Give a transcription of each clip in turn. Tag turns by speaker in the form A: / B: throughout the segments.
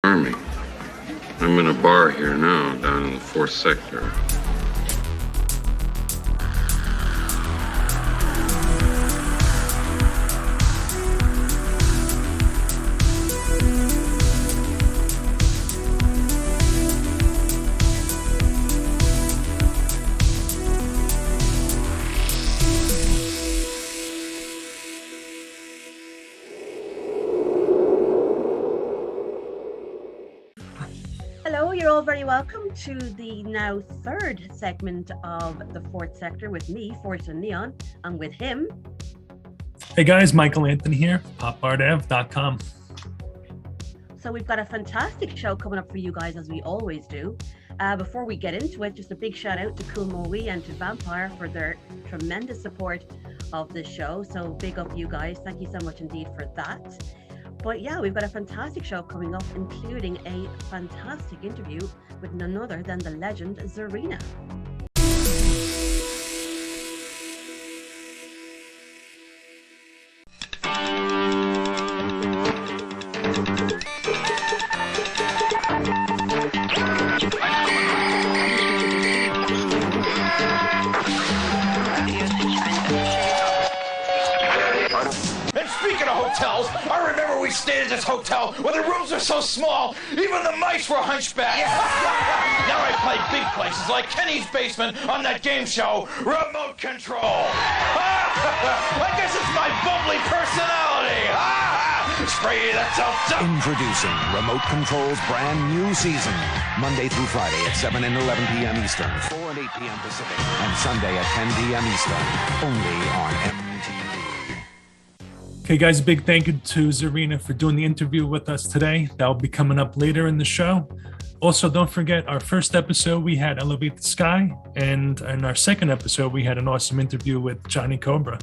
A: Army. I'm in a bar here now, down in the 4th sector.
B: Very welcome to the now 3rd segment of the 4th sector with me, Force and Neon, and with him.
C: Hey guys, Michael Anthony here, popartdev.com.
B: So we've got a fantastic show coming up for you guys, as we always do. Before we get into it, just a big shout out to Coolmowee and to Vampire for their tremendous support of the show. So big up you guys. Thank you so much indeed for that. But yeah, we've got a fantastic show coming up, including a fantastic interview with none other than the legend Zarina.
D: I remember we stayed at this hotel where the rooms were so small, even the mice were hunchbacked. Yeah. Now I play big places like Kenny's basement on that game show, Remote Control. I guess it's my bubbly personality. Spray that self.
E: Introducing Remote Control's brand new season. Monday through Friday at 7 and 11 p.m. Eastern, 4 and 8 p.m. Pacific, and Sunday at 10 p.m. Eastern, only on MTV.
C: Okay guys, a big thank you to Zarina for doing the interview with us today. That will be coming up later in the show. Also, don't forget our first episode, we had Elevate the Sky. And in our second episode, we had an awesome interview with Johnny Cobra.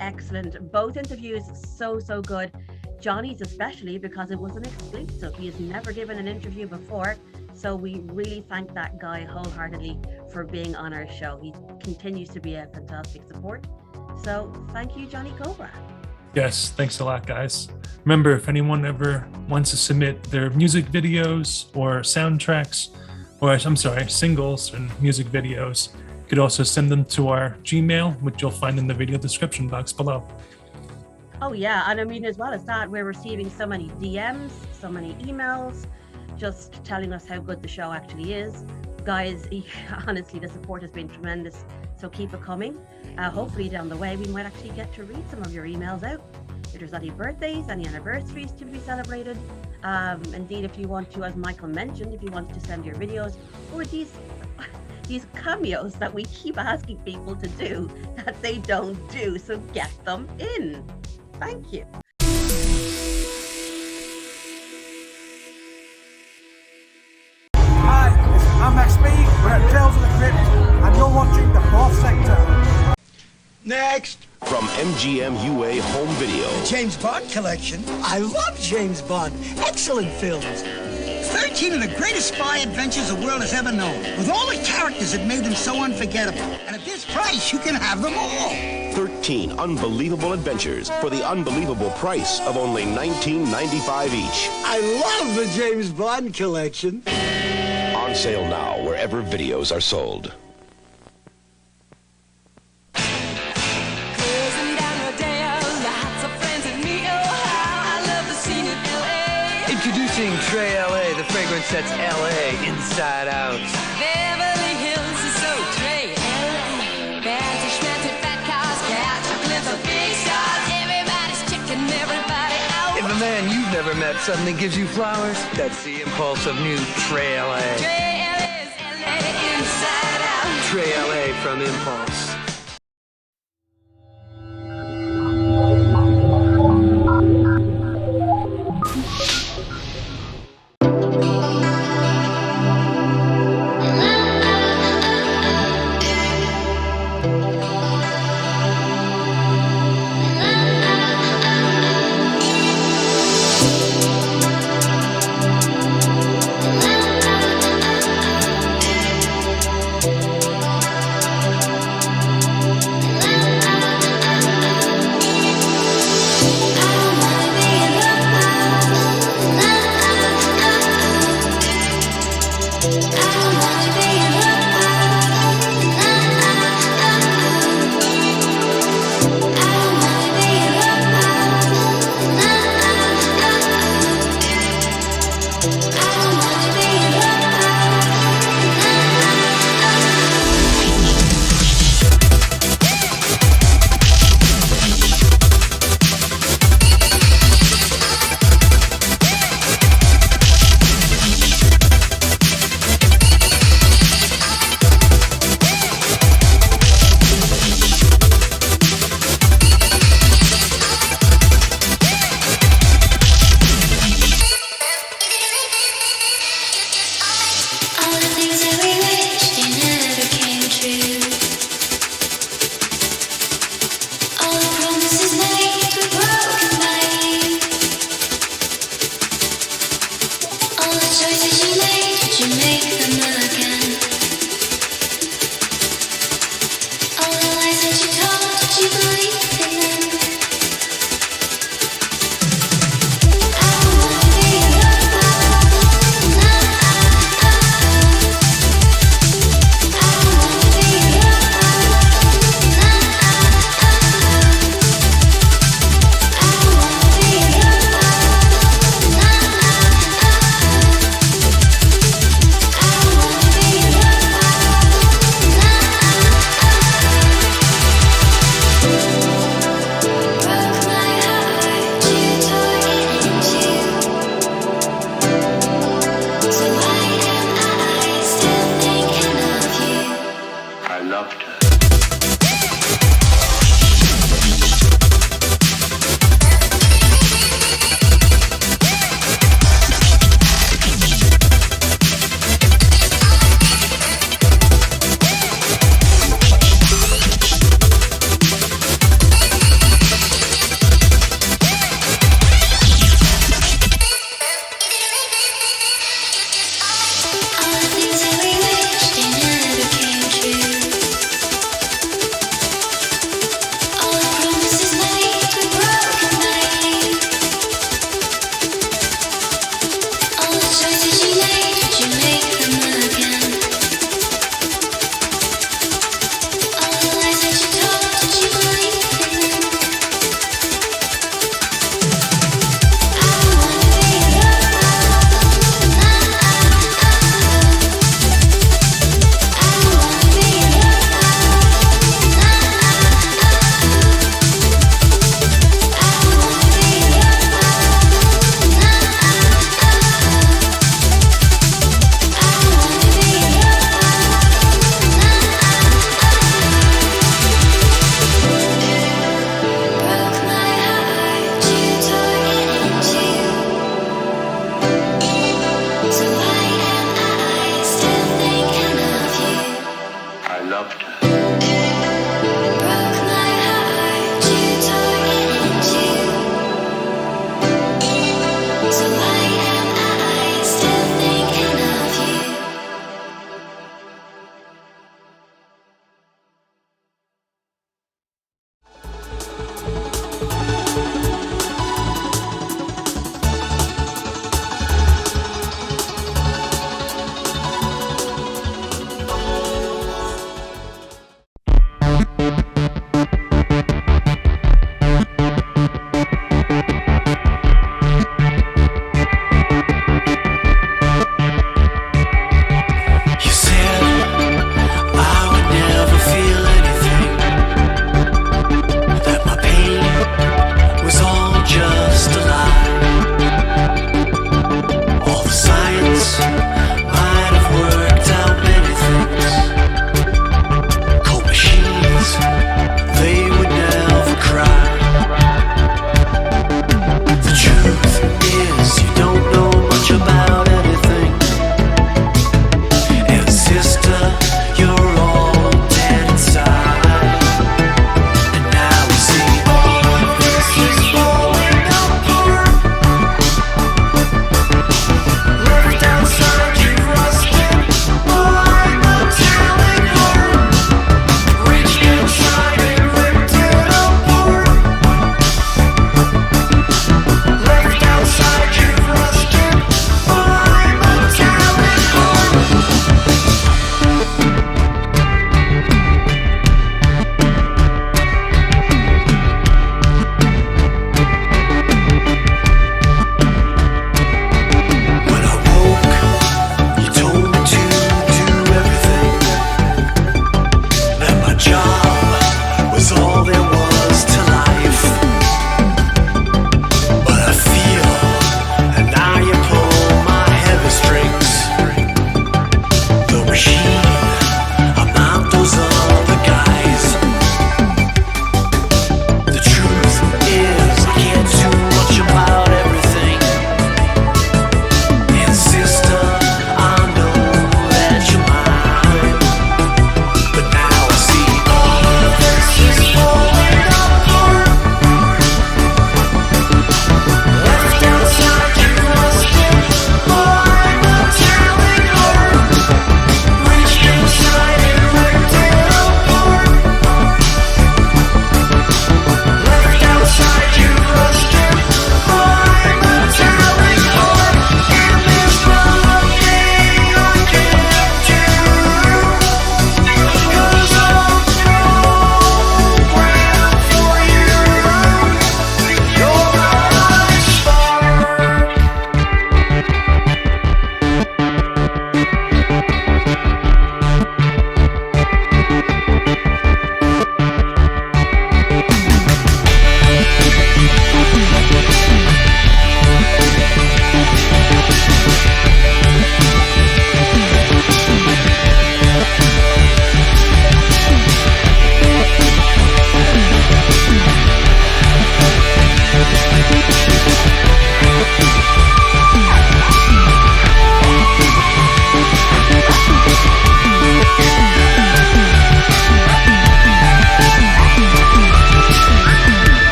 B: Excellent. Both interviews so good. Johnny's especially because it was an exclusive. He has never given an interview before. So we really thank that guy wholeheartedly for being on our show. He continues to be a fantastic support. So thank you, Johnny Cobra.
C: Yes, thanks a lot, guys. Remember, if anyone ever wants to submit their music videos or soundtracks, or I'm sorry, singles and music videos, you could also send them to our Gmail, which you'll find in the video description box below.
B: Oh yeah, and I mean, as well as that, we're receiving so many DMs, so many emails, just telling us how good the show actually is. Guys, honestly, the support has been tremendous, so keep it coming. Hopefully down the way, we might actually get to read some of your emails out. If there's any birthdays, any anniversaries to be celebrated. Indeed, if you want to, as Michael mentioned, if you want to send your videos or these cameos that we keep asking people to do that they don't do, so get them in. Thank you.
F: Hi, I'm Max B. We're at Tales of the Crypt, and you're watching the 4th sector.
D: Next.
E: From MGM UA Home Video.
G: The James Bond collection. I love James Bond. Excellent films. 13 of the greatest spy adventures the world has ever known. With all the characters that made them so unforgettable. And at this price, you can have them all.
E: 13 unbelievable adventures for the unbelievable price of only $19.95 each.
G: I love the James Bond collection.
E: On sale now wherever videos are sold.
H: Introducing Trey LA, the fragrance that's LA inside out.
I: Beverly Hills is so Trey LA. Fancy schmancy fat cars, couch, a glimpse of big stars. Everybody's checking everybody out.
H: If a man you've never met suddenly gives you flowers, that's the impulse of new Trey LA.
I: Trey LA's LA inside out.
H: Trey LA from Impulse.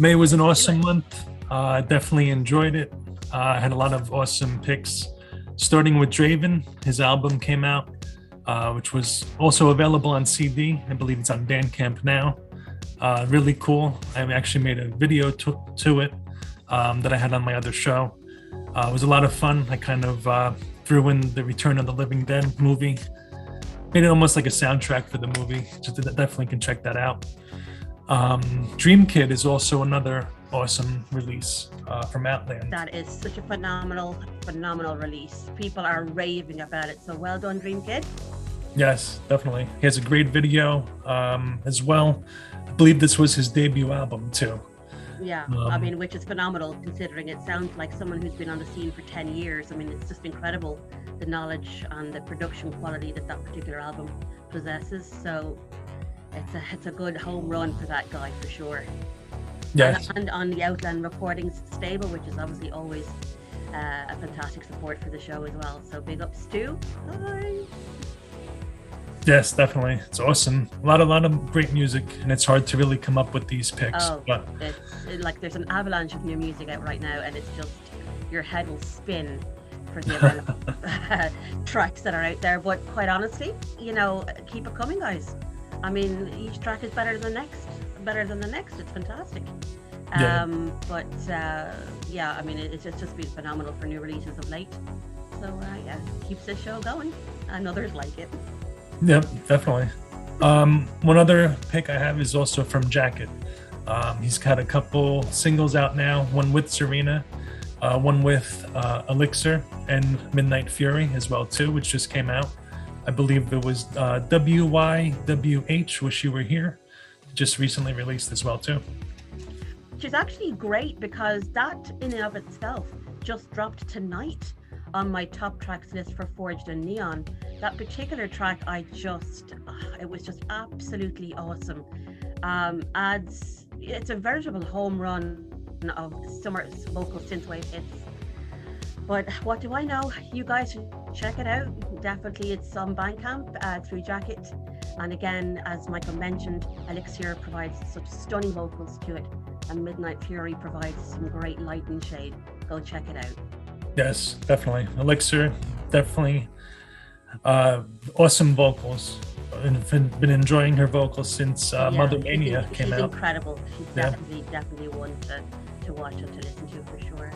C: May was an awesome month. I definitely enjoyed it. I had a lot of awesome picks, starting with Draven. His album came out, which was also available on CD. I believe it's on Bandcamp now. Really cool. I actually made a video to it that I had on my other show. It was a lot of fun. I kind of threw in the Return of the Living Dead movie. Made it almost like a soundtrack for the movie. So definitely can check that out. Dream Kid is also another awesome release from Outland.
B: That is such a phenomenal release. People are raving about it. So well done, Dream Kid.
C: Yes, definitely. He has a great video as well. I believe this was his debut album too.
B: Yeah, I mean, which is phenomenal considering it sounds like someone who's been on the scene for 10 years. I mean, it's just incredible, the knowledge and the production quality that particular album possesses. So it's a good home run for that guy for sure.
C: Yes.
B: And on the Outland Recordings stable, which is obviously always a fantastic support for the show as well. So big ups to. Hi.
C: Yes, definitely. It's awesome. A lot of great music, and it's hard to really come up with these picks.
B: Oh,
C: but
B: it's like there's an avalanche of new music out right now, and it's just your head will spin for the amount of tracks that are out there. But quite honestly, keep it coming, guys. I mean, each track is better than the next. It's fantastic.
C: Yeah.
B: Yeah, I mean, it's just been phenomenal for new releases of late. So yeah, keeps this show going, and others like it.
C: Yep, definitely. One other pick I have is also from Jacket. He's got a couple singles out now, one with Serena, one with eLxAr and Midnight Fury as well too, which just came out. I believe it was WYWH, Wish You Were Here, just recently released as well too.
B: Which is actually great because that in and of itself just dropped tonight on my top tracks list for Forged and Neon. That particular track, it was just absolutely awesome. It's a veritable home run of summer's vocal synthwave hits. But what do I know? You guys should check it out. Definitely, it's on Bandcamp through Jacket. And again, as Michael mentioned, eLxAr provides such stunning vocals to it, and Midnight Fury provides some great light and shade. Go check it out.
C: Yes, definitely. eLxAr, definitely awesome vocals. I've been enjoying her vocals since Mother Mania came out.
B: She's incredible. She's definitely one to watch and to listen to for sure.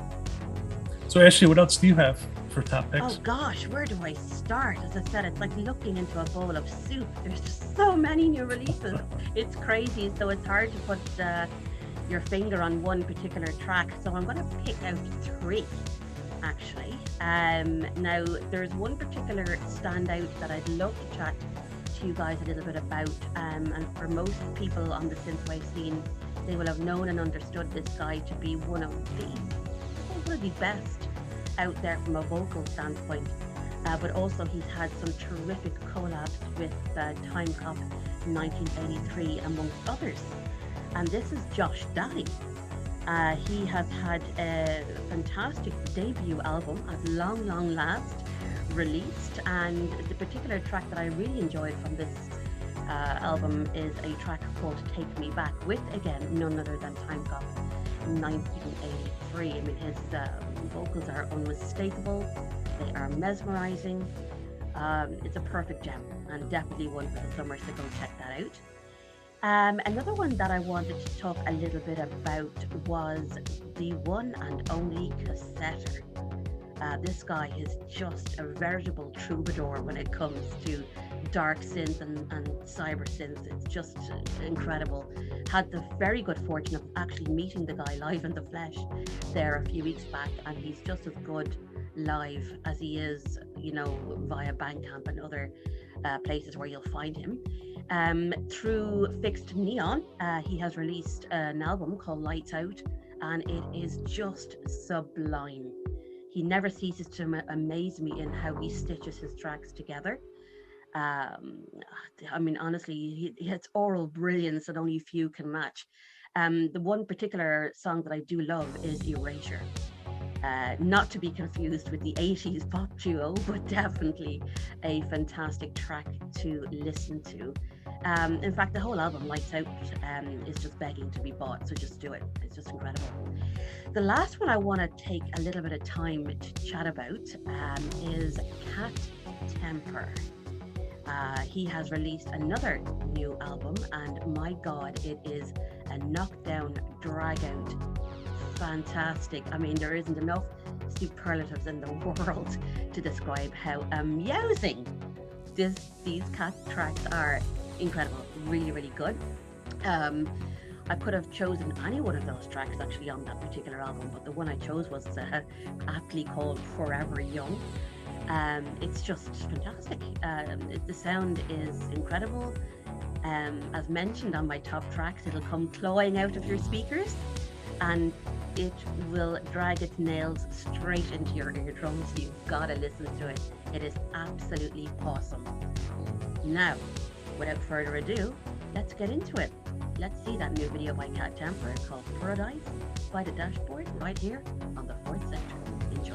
C: So Ashley, what else do you have for top picks?
B: Oh gosh, where do I start? As I said, it's like looking into a bowl of soup. There's just so many new releases. It's crazy, so it's hard to put your finger on one particular track. So I'm going to pick out 3. Actually, now there's one particular standout that I'd love to chat to you guys a little bit about, and for most people on the synthwave scene, they will have known and understood this guy to be one of the best out there from a vocal standpoint, but also he's had some terrific collabs with Time Cop 1983 amongst others, and this is Josh Daly. He has had a fantastic debut album at long last released, and the particular track that I really enjoyed from this album is a track called Take Me Back, with again none other than Time Cop 1983. I mean, his vocals are unmistakable, they are mesmerizing. It's a perfect gem and definitely one for the summer, so go check that out. Another one that I wanted to talk a little bit about was the one and only Cassetter. This guy is just a veritable troubadour when it comes to Darksynth and Cybersynth. It's just incredible. Had the very good fortune of actually meeting the guy live in the flesh there a few weeks back, and he's just as good live as he is, via Bandcamp and other places where you'll find him. Through Fixed Neon, he has released an album called Lights Out, and it is just sublime. He never ceases to amaze me in how he stitches his tracks together. I mean, honestly, he has oral brilliance that only few can match. The one particular song that I do love is Erasure. Not to be confused with the 80s pop duo, but definitely a fantastic track to listen to. In fact, the whole album, Lights Out, is just begging to be bought, so just do it. It's just incredible. The last one I want to take a little bit of time to chat about is Cat Temper. He has released another new album, and my God, it is a knockdown, drag-out, fantastic. I mean, there isn't enough superlatives in the world to describe how amusing these Cat tracks are. Incredible, really, really good. I could have chosen any one of those tracks actually on that particular album, but the one I chose was aptly called Forever Young. It's just fantastic. The sound is incredible. As mentioned on my top tracks, it'll come clawing out of your speakers and it will drag its nails straight into your eardrums. You've got to listen to it. It is absolutely awesome. Now, without further ado, let's get into it. Let's see that new video by Cat Temper called Paradise by the Dashboard right here on the 4th Sector. Enjoy.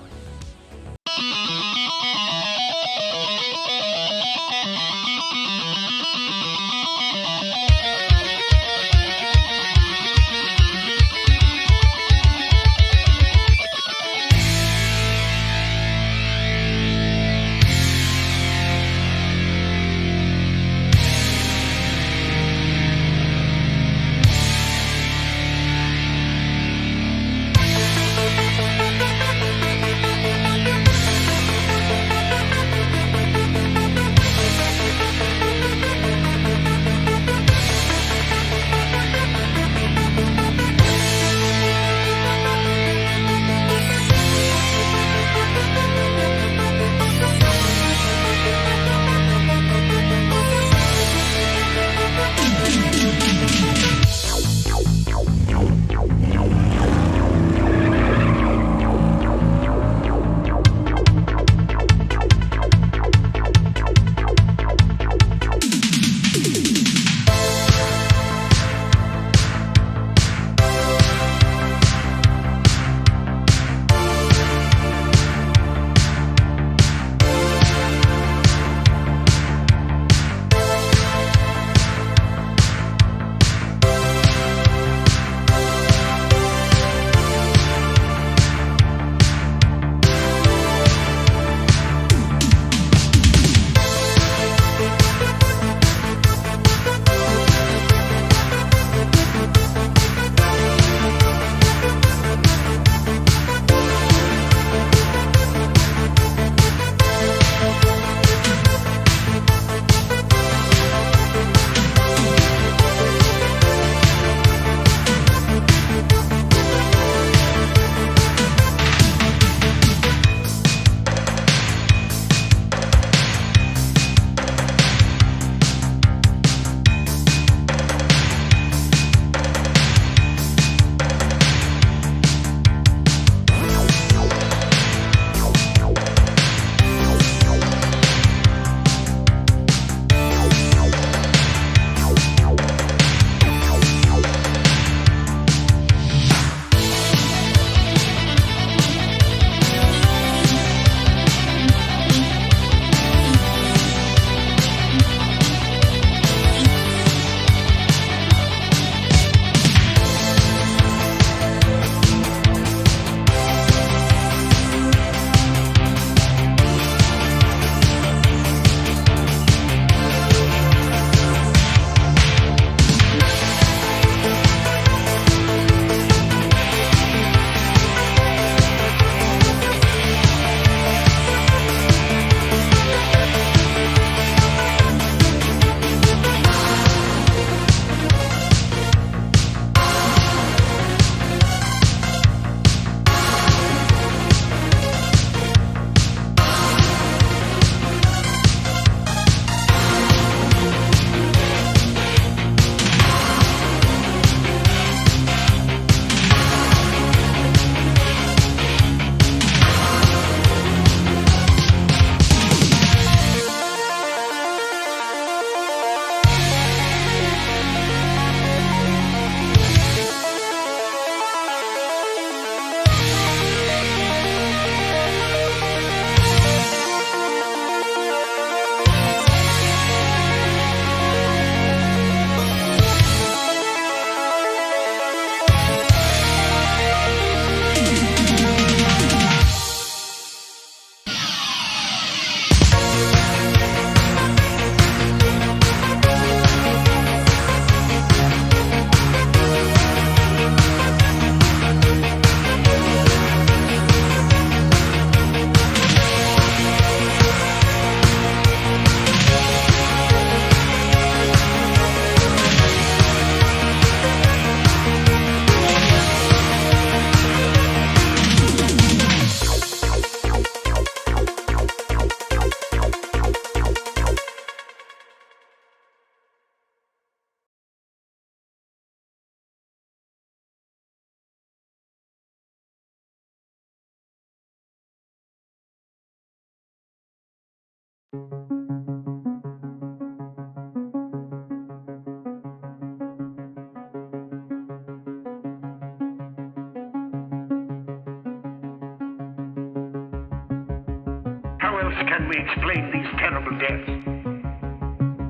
J: How else can we explain these terrible deaths?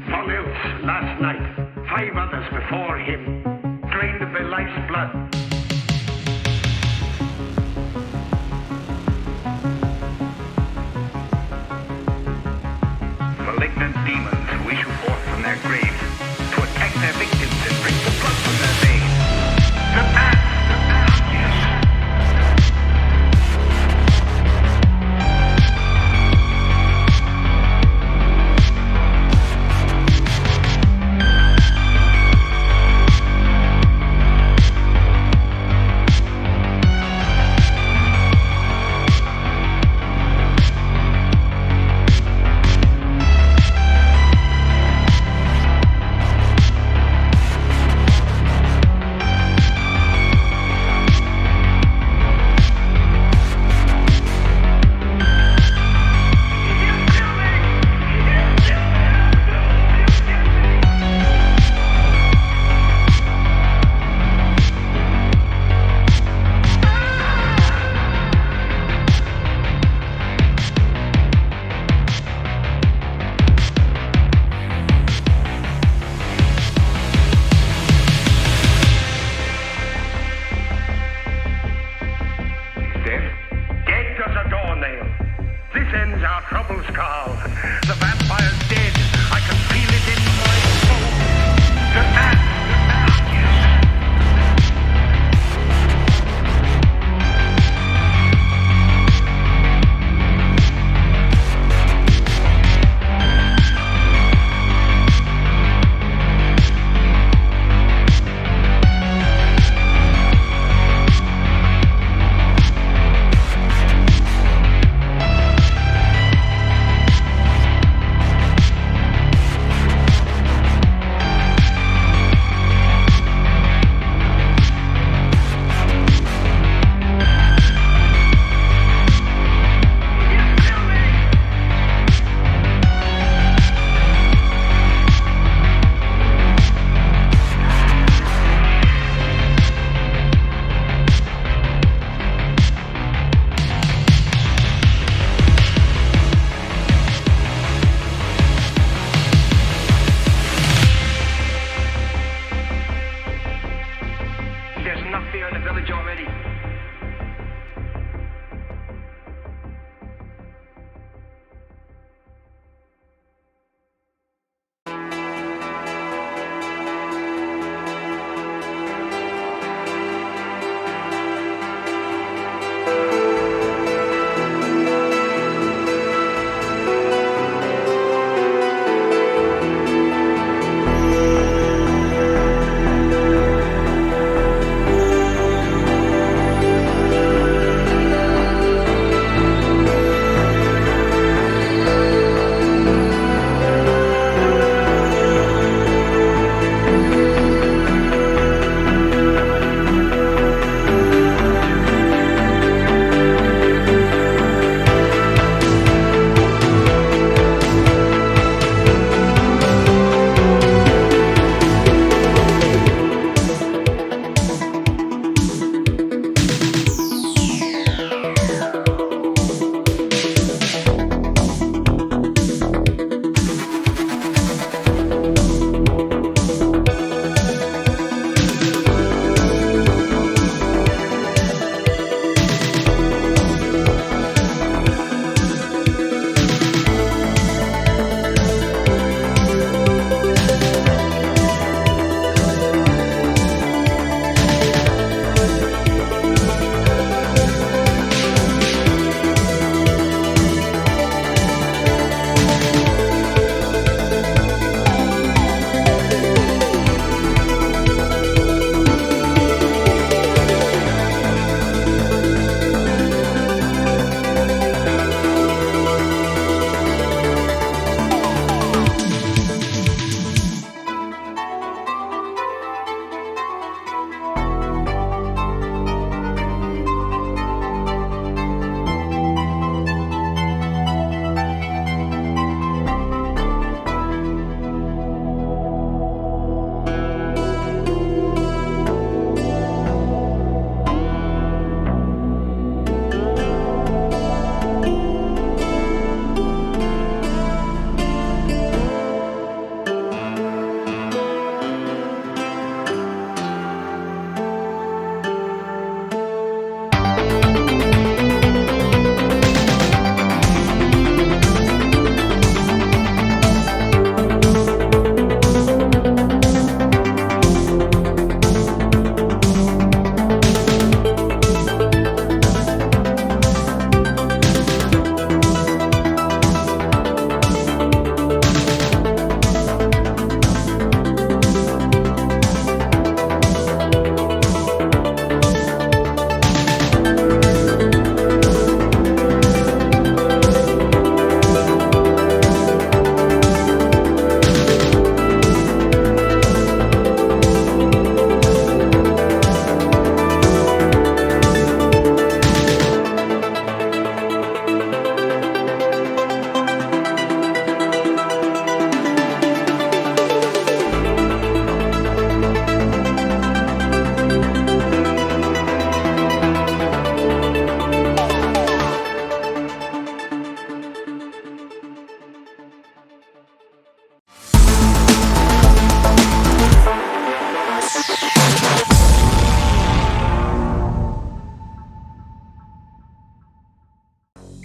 J: Fallout last night, 5 others before him, drained of their life's blood. Malignant demons who issue forth from their graves to attack their victims and drink the blood from their veins. The path, yes.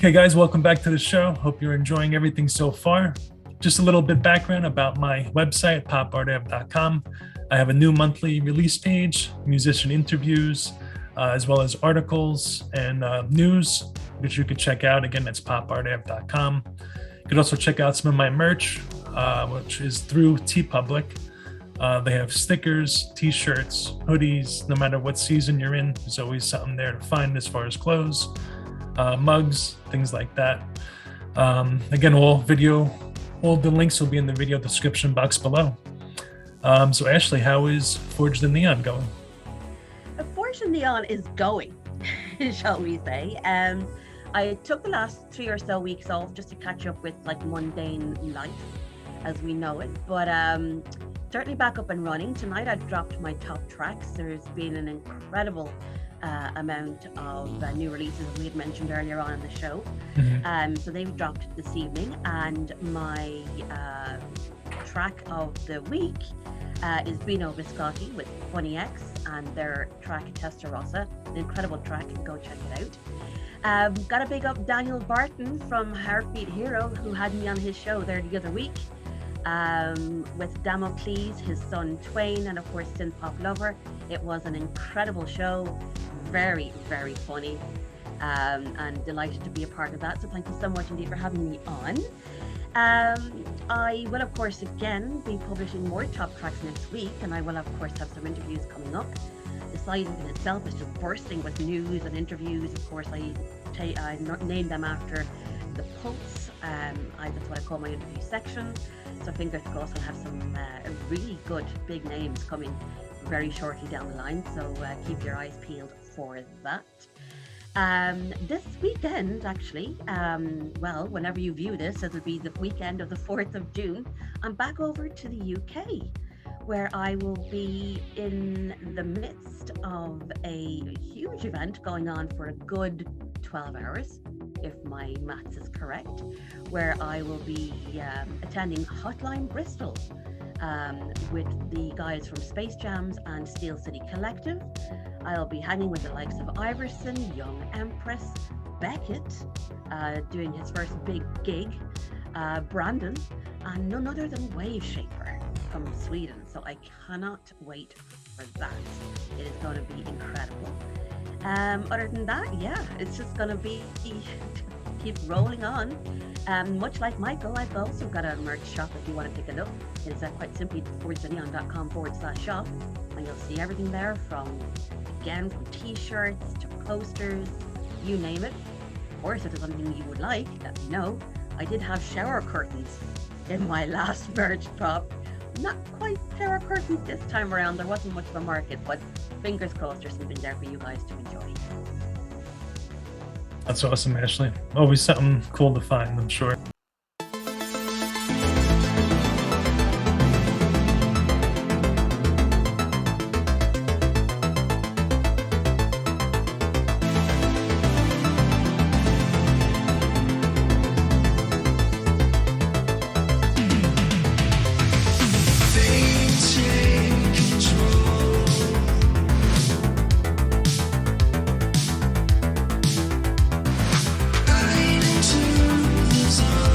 C: Okay, guys, welcome back to the show. Hope you're enjoying everything so far. Just a little bit background about my website, popartav.com. I have a new monthly release page, musician interviews, as well as articles and news, which you could check out. Again, that's popartav.com. You could also check out some of my merch, which is through TeePublic. They have stickers, t-shirts, hoodies. No matter what season you're in, there's always something there to find as far as clothes, mugs, things like that. Again, all the links will be in the video description box below. So Ashley, how is Forged in Neon going?
B: Forged in Neon is going, shall we say. I took the last 3 or so weeks off just to catch up with like mundane life as we know it, but certainly back up and running. Tonight I dropped my top tracks. There's been an incredible amount of new releases, as we had mentioned earlier on in the show. So they've dropped this evening, and my track of the week is Bino Biscotti with Funny X and their track Testarossa, an incredible track. Go check it out. Got to big up Daniel Barton from Heartbeat Hero, who had me on his show there the other week, with Damocles, his son Twain, and of course Synthpop Lover. It was an incredible show, very, very funny, and delighted to be a part of that. So thank you so much indeed for having me on. I will of course again be publishing more top tracks next week, and I will of course have some interviews coming up. The site in itself is just bursting with news and interviews. Of course, I named them after the Pulse. That's what I call my interview section. So fingers crossed I'll have some really good big names coming very shortly down the line. So keep your eyes peeled for that. This weekend, actually, well, whenever you view this, it'll be the weekend of the 4th of June. I'm back over to the UK, where I will be in the midst of a huge event going on for a good 12 hours, if my maths is correct, where I will be attending Hotline Bristol with the guys from Space Jams and Steel City Collective. I'll be hanging with the likes of Iverson, Young Empress, Beckett, doing his first big gig, Brandon, and none other than Wave Shaper from Sweden. So I cannot wait for that. It is going to be incredible. Other than that, yeah, it's just going to be keep rolling on. Much like Michael, I've also got a merch shop if you want to take a look. It is quite simply forgetheneon.com/shop, and you'll see everything there from t-shirts to posters, you name it. Of course, if there's something you would like, let me know. I did have shower curtains in my last merch drop. Not quite shower curtains this time around. There wasn't much of a market, but fingers crossed there's something there for you guys to enjoy.
C: That's awesome, Ashley. Always something cool to find, I'm sure.
K: Into the zone.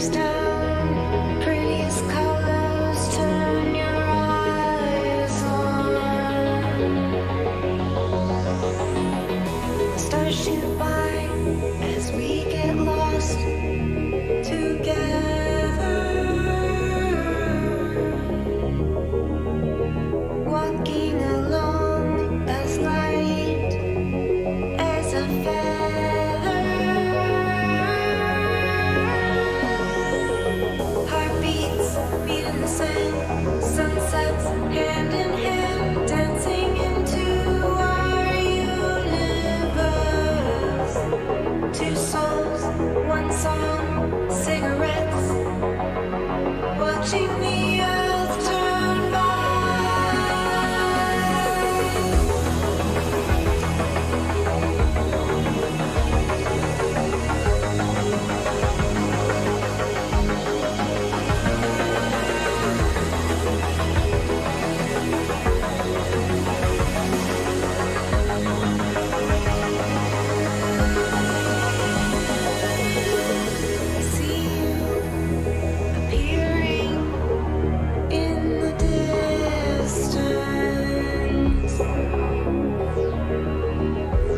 I: face down, prettiest colors turn your eyes on. Stars shoot by as we get lost together, walking along as light as a feather. Heartbeats beat in the sand, sunsets hand in hand, dancing into our universe. Two souls, one song, cigarettes, watching the earth turn by. I see you appearing in the distance.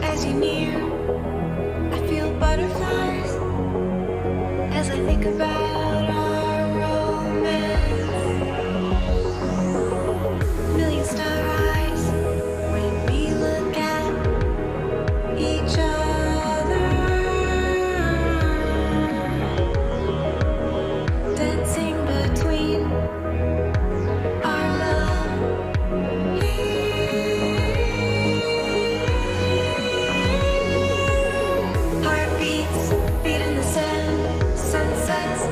I: As you near, I feel butterflies as I think about our romance. Million star eyes when we look at each other, dancing between our love. Heartbeats beat in the sand, sunsets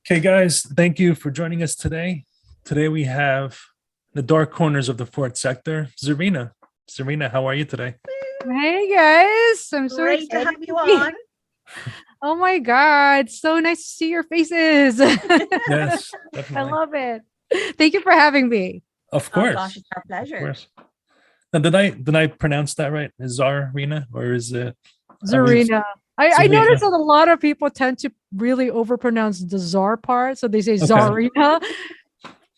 C: Okay, guys, thank you for joining us today. Today we have the dark corners of the fourth sector, Zarina. Zarina, how are you today?
K: Hey guys, I'm so
B: Great to
K: excited
B: have you
K: to be-
B: on.
K: Oh my god, so nice to see your faces.
C: Yes,
K: I
C: definitely.
K: love it. Thank you for having me.
C: Of
B: Oh
C: course.
B: gosh, it's our
C: Of
B: pleasure.
C: course. Now, did I pronounce that right? Is Zarina or is it
K: Zarina. I
C: Zarina.
K: noticed that a lot of people tend to really overpronounce the czar part, so they say
C: Okay.
K: Zarina.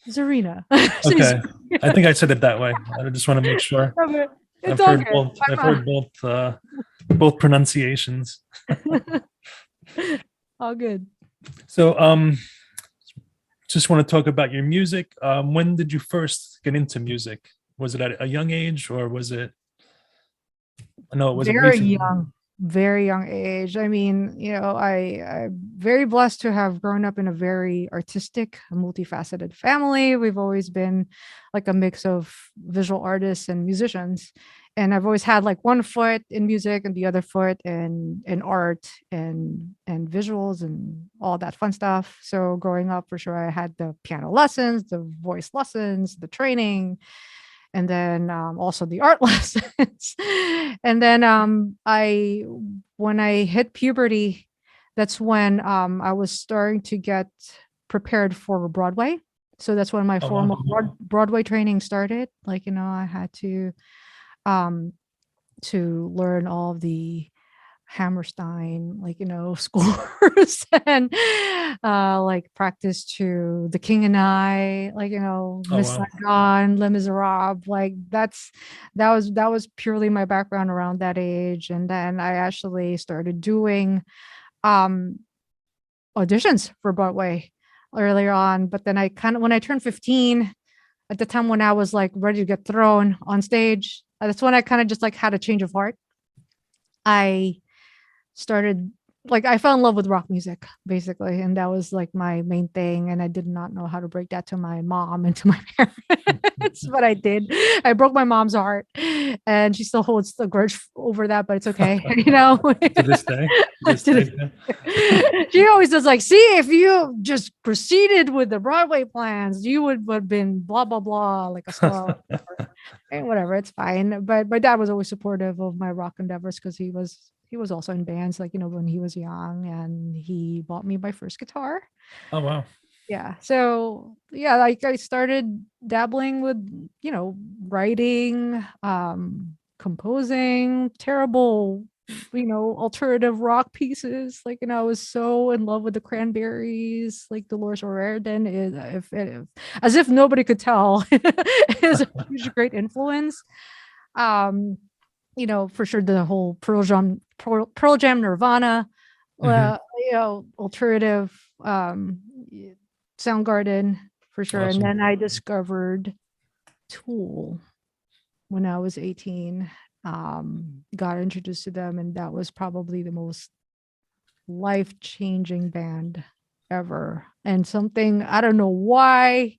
K: Zarina. Say
C: Okay.
K: Zarina.
C: I think I said it that way. I just want to make sure.
K: It's
C: I've
K: all
C: heard
K: good.
C: both. I've heard both pronunciations.
K: All good.
C: So just want to talk about your music. When did you first get into music? Was it at a young age or was it no, it was it
K: Very
C: recently?
K: very young age. I mean, I'm very blessed to have grown up in a very artistic, multifaceted family. We've always been like a mix of visual artists and musicians. And I've always had like one foot in music and the other foot in art and visuals and all that fun stuff. So growing up, for sure, I had the piano lessons, the voice lessons, the training, and then also the art lessons. And then when I hit puberty, that's when I was starting to get prepared for Broadway. So that's when my
C: Oh, wow.
K: formal Broadway training started. Like, I had to learn all of the Hammerstein, scores and like practice to The King and I, Miss
C: wow.
K: Saigon, Les Miserables. Like that was purely my background around that age. And then I actually started doing auditions for Broadway earlier on. But then when I turned 15, at the time when I was like ready to get thrown on stage, that's when I kind of just like had a change of heart. I started I fell in love with rock music basically, and that was like my main thing, and I did not know how to break that to my mom and to my parents, but I did. I broke my mom's heart, and she still holds the grudge over that, but it's okay.
C: To this day.
K: She always does like, see, if you just proceeded with the Broadway plans, you would have been blah blah blah, like a star. And whatever, it's fine. But my dad was always supportive of my rock endeavors because he was also in bands, when he was young, and he bought me my first guitar.
C: Oh wow.
K: Yeah. So yeah, I started dabbling with, writing, composing terrible, alternative rock pieces. I was so in love with the Cranberries, like Dolores O'Riordan is, if as if nobody could tell, is a huge great influence. For sure the whole Pearl Jam, Nirvana, alternative, Soundgarden, for sure.
C: Awesome.
K: And then I discovered Tool when I was 18. Got introduced to them, and that was probably the most life-changing band ever. And something, I don't know why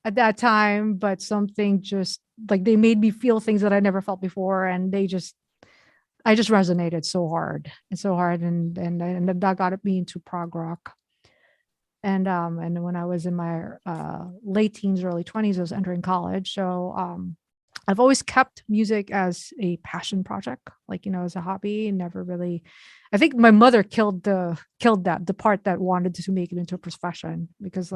K: at that time, but something just like they made me feel things that I never felt before, and I just resonated so hard and that got me into prog rock. And when I was in my late teens, early 20s, I was entering college. So I've always kept music as a passion project, as a hobby, and never really. I think my mother killed the part that wanted to make it into a profession, because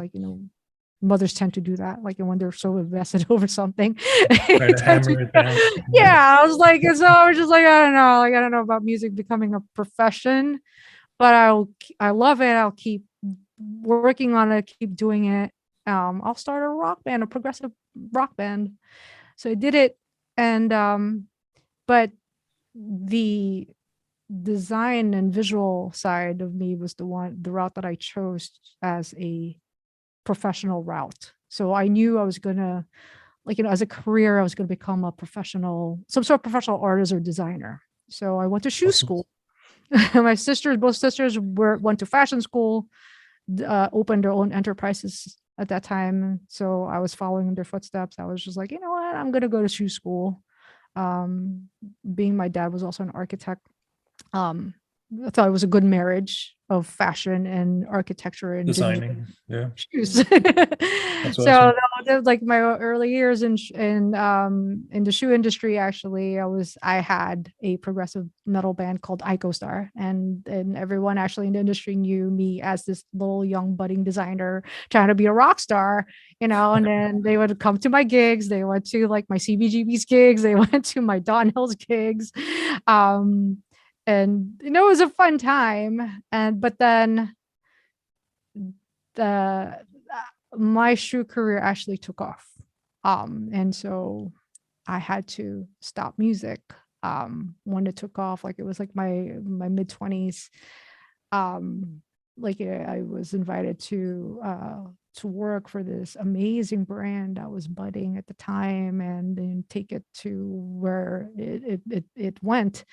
K: mothers tend to do that, when they're so invested over something.
C: Try to hammer it down.
K: Yeah, I was like, so I was just like, I don't know about music becoming a profession, but I love it. I'll keep working on it, keep doing it. I'll start a rock band, a progressive rock band. So I did it, and but the design and visual side of me was the route that I chose as a professional route. So I knew I was gonna, as a career, I was gonna become some sort of professional artist or designer. So I went to shoe school. Both sisters went to fashion school, opened their own enterprises at that time. So I was following in their footsteps. I was just like, you know what, I'm gonna go to shoe school. Being my dad was also an architect, I thought it was a good marriage of fashion and architecture and
C: Designing. Yeah.
K: shoes.
C: That's
K: So
C: awesome.
K: that was like my early years in the shoe industry. Actually, I had a progressive metal band called Star, and everyone actually in the industry knew me as this little young budding designer trying to be a rock star, and then they would come to my gigs. They went to like my CBGB's gigs. They went to my Don Hills gigs. And it was a fun time. But then the my shoe career actually took off. And so I had to stop music when it took off. Like it was like my mid-20s. I was invited to work for this amazing brand that was budding at the time, and then take it to where it went.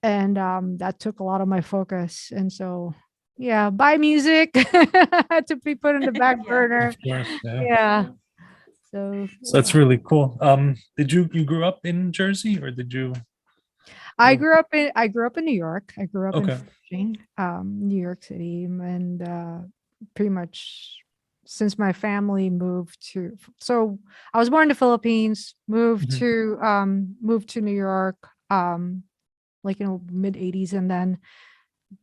K: And that took a lot of my focus. And so yeah, buy music had to be put in the back burner.
C: Of course, yeah.
K: Yeah. So
C: That's really cool. Did you grew up in Jersey, or did you?
K: I grew up in New York. I grew up
C: Okay.
K: in Flushing, New York City, and pretty much since my family moved to, so I was born in the Philippines, moved to New York, mid 80s, and then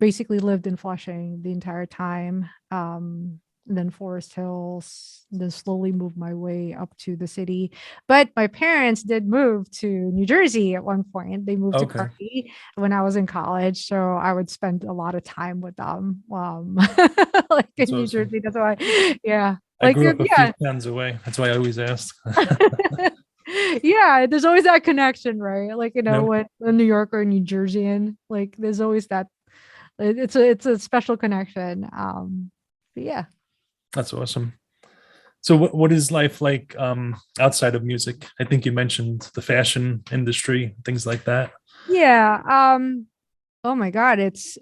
K: basically lived in Flushing the entire time. Then Forest Hills, then slowly moved my way up to the city. But my parents did move to New Jersey at one point. They moved to
C: Okay.
K: Kearney when I was in college, so I would spend a lot of time with them, like in
C: That's
K: New
C: awesome.
K: Jersey. That's why, yeah.
C: I grew up a
K: yeah.
C: few towns away. That's why I always ask.
K: Yeah, there's always that connection, right?
C: Yep.
K: With a New Yorker and New Jerseyan, like there's always that. It's a special connection. But yeah.
C: That's awesome. So what is life like outside of music? I think you mentioned the fashion industry, things like that.
K: Yeah. Oh my God, it's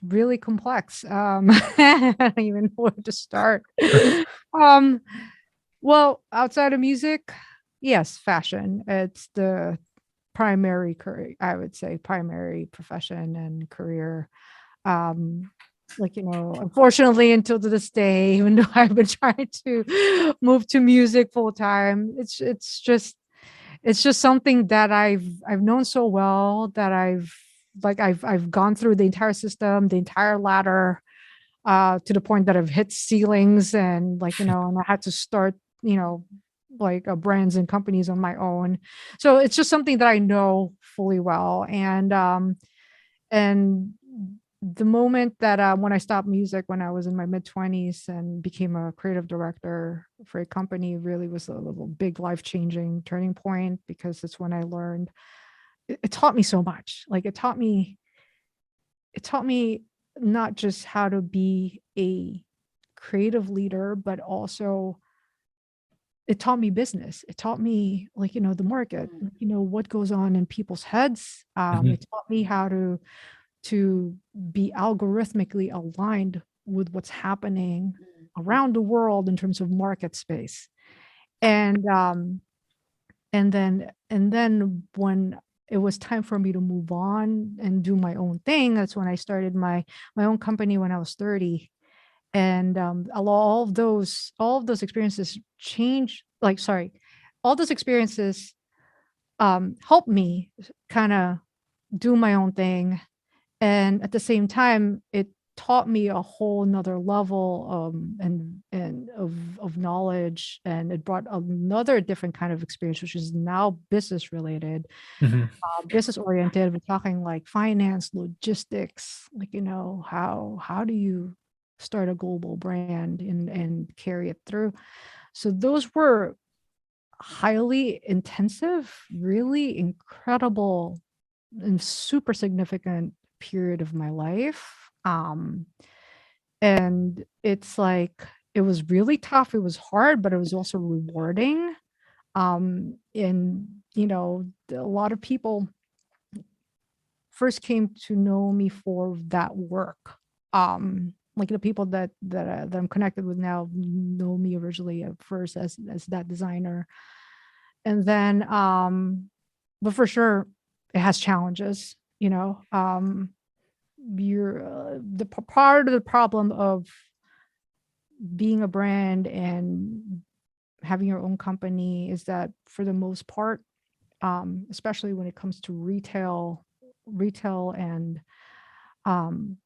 K: really complex. I don't even know where to start. Well, outside of music, yes, fashion. It's the primary career, I would say, primary profession and career. Unfortunately, until to this day, even though I've been trying to move to music full time, it's just something that I've known so well, that I've gone through the entire system, the entire ladder, to the point that I've hit ceilings, and and I had to start brands and companies on my own. So it's just something that I know fully well. And the moment that when I stopped music when I was in my mid-20s and became a creative director for a company, really was a little big life-changing turning point, because it's when I learned, it taught me so much. Like it taught me not just how to be a creative leader, but also it taught me business. It taught me the market, what goes on in people's heads. It taught me how to be algorithmically aligned with what's happening around the world in terms of market space. And then when it was time for me to move on and do my own thing, that's when I started my own company when I was 30. And all of those experiences all those experiences helped me kind of do my own thing. And at the same time, it taught me a whole nother level and of knowledge, and it brought another different kind of experience, which is now business related, business oriented. We're talking like finance, logistics, how do you start a global brand and carry it through. So those were highly intensive, really incredible and super significant period of my life. And it's like, it was really tough. It was hard, but it was also rewarding. And a lot of people first came to know me for that work. The people that I'm connected with now know me originally at first as that designer. And then, but for sure, it has challenges. you know. You're part of the problem of being a brand and having your own company is that for the most part, especially when it comes to retail and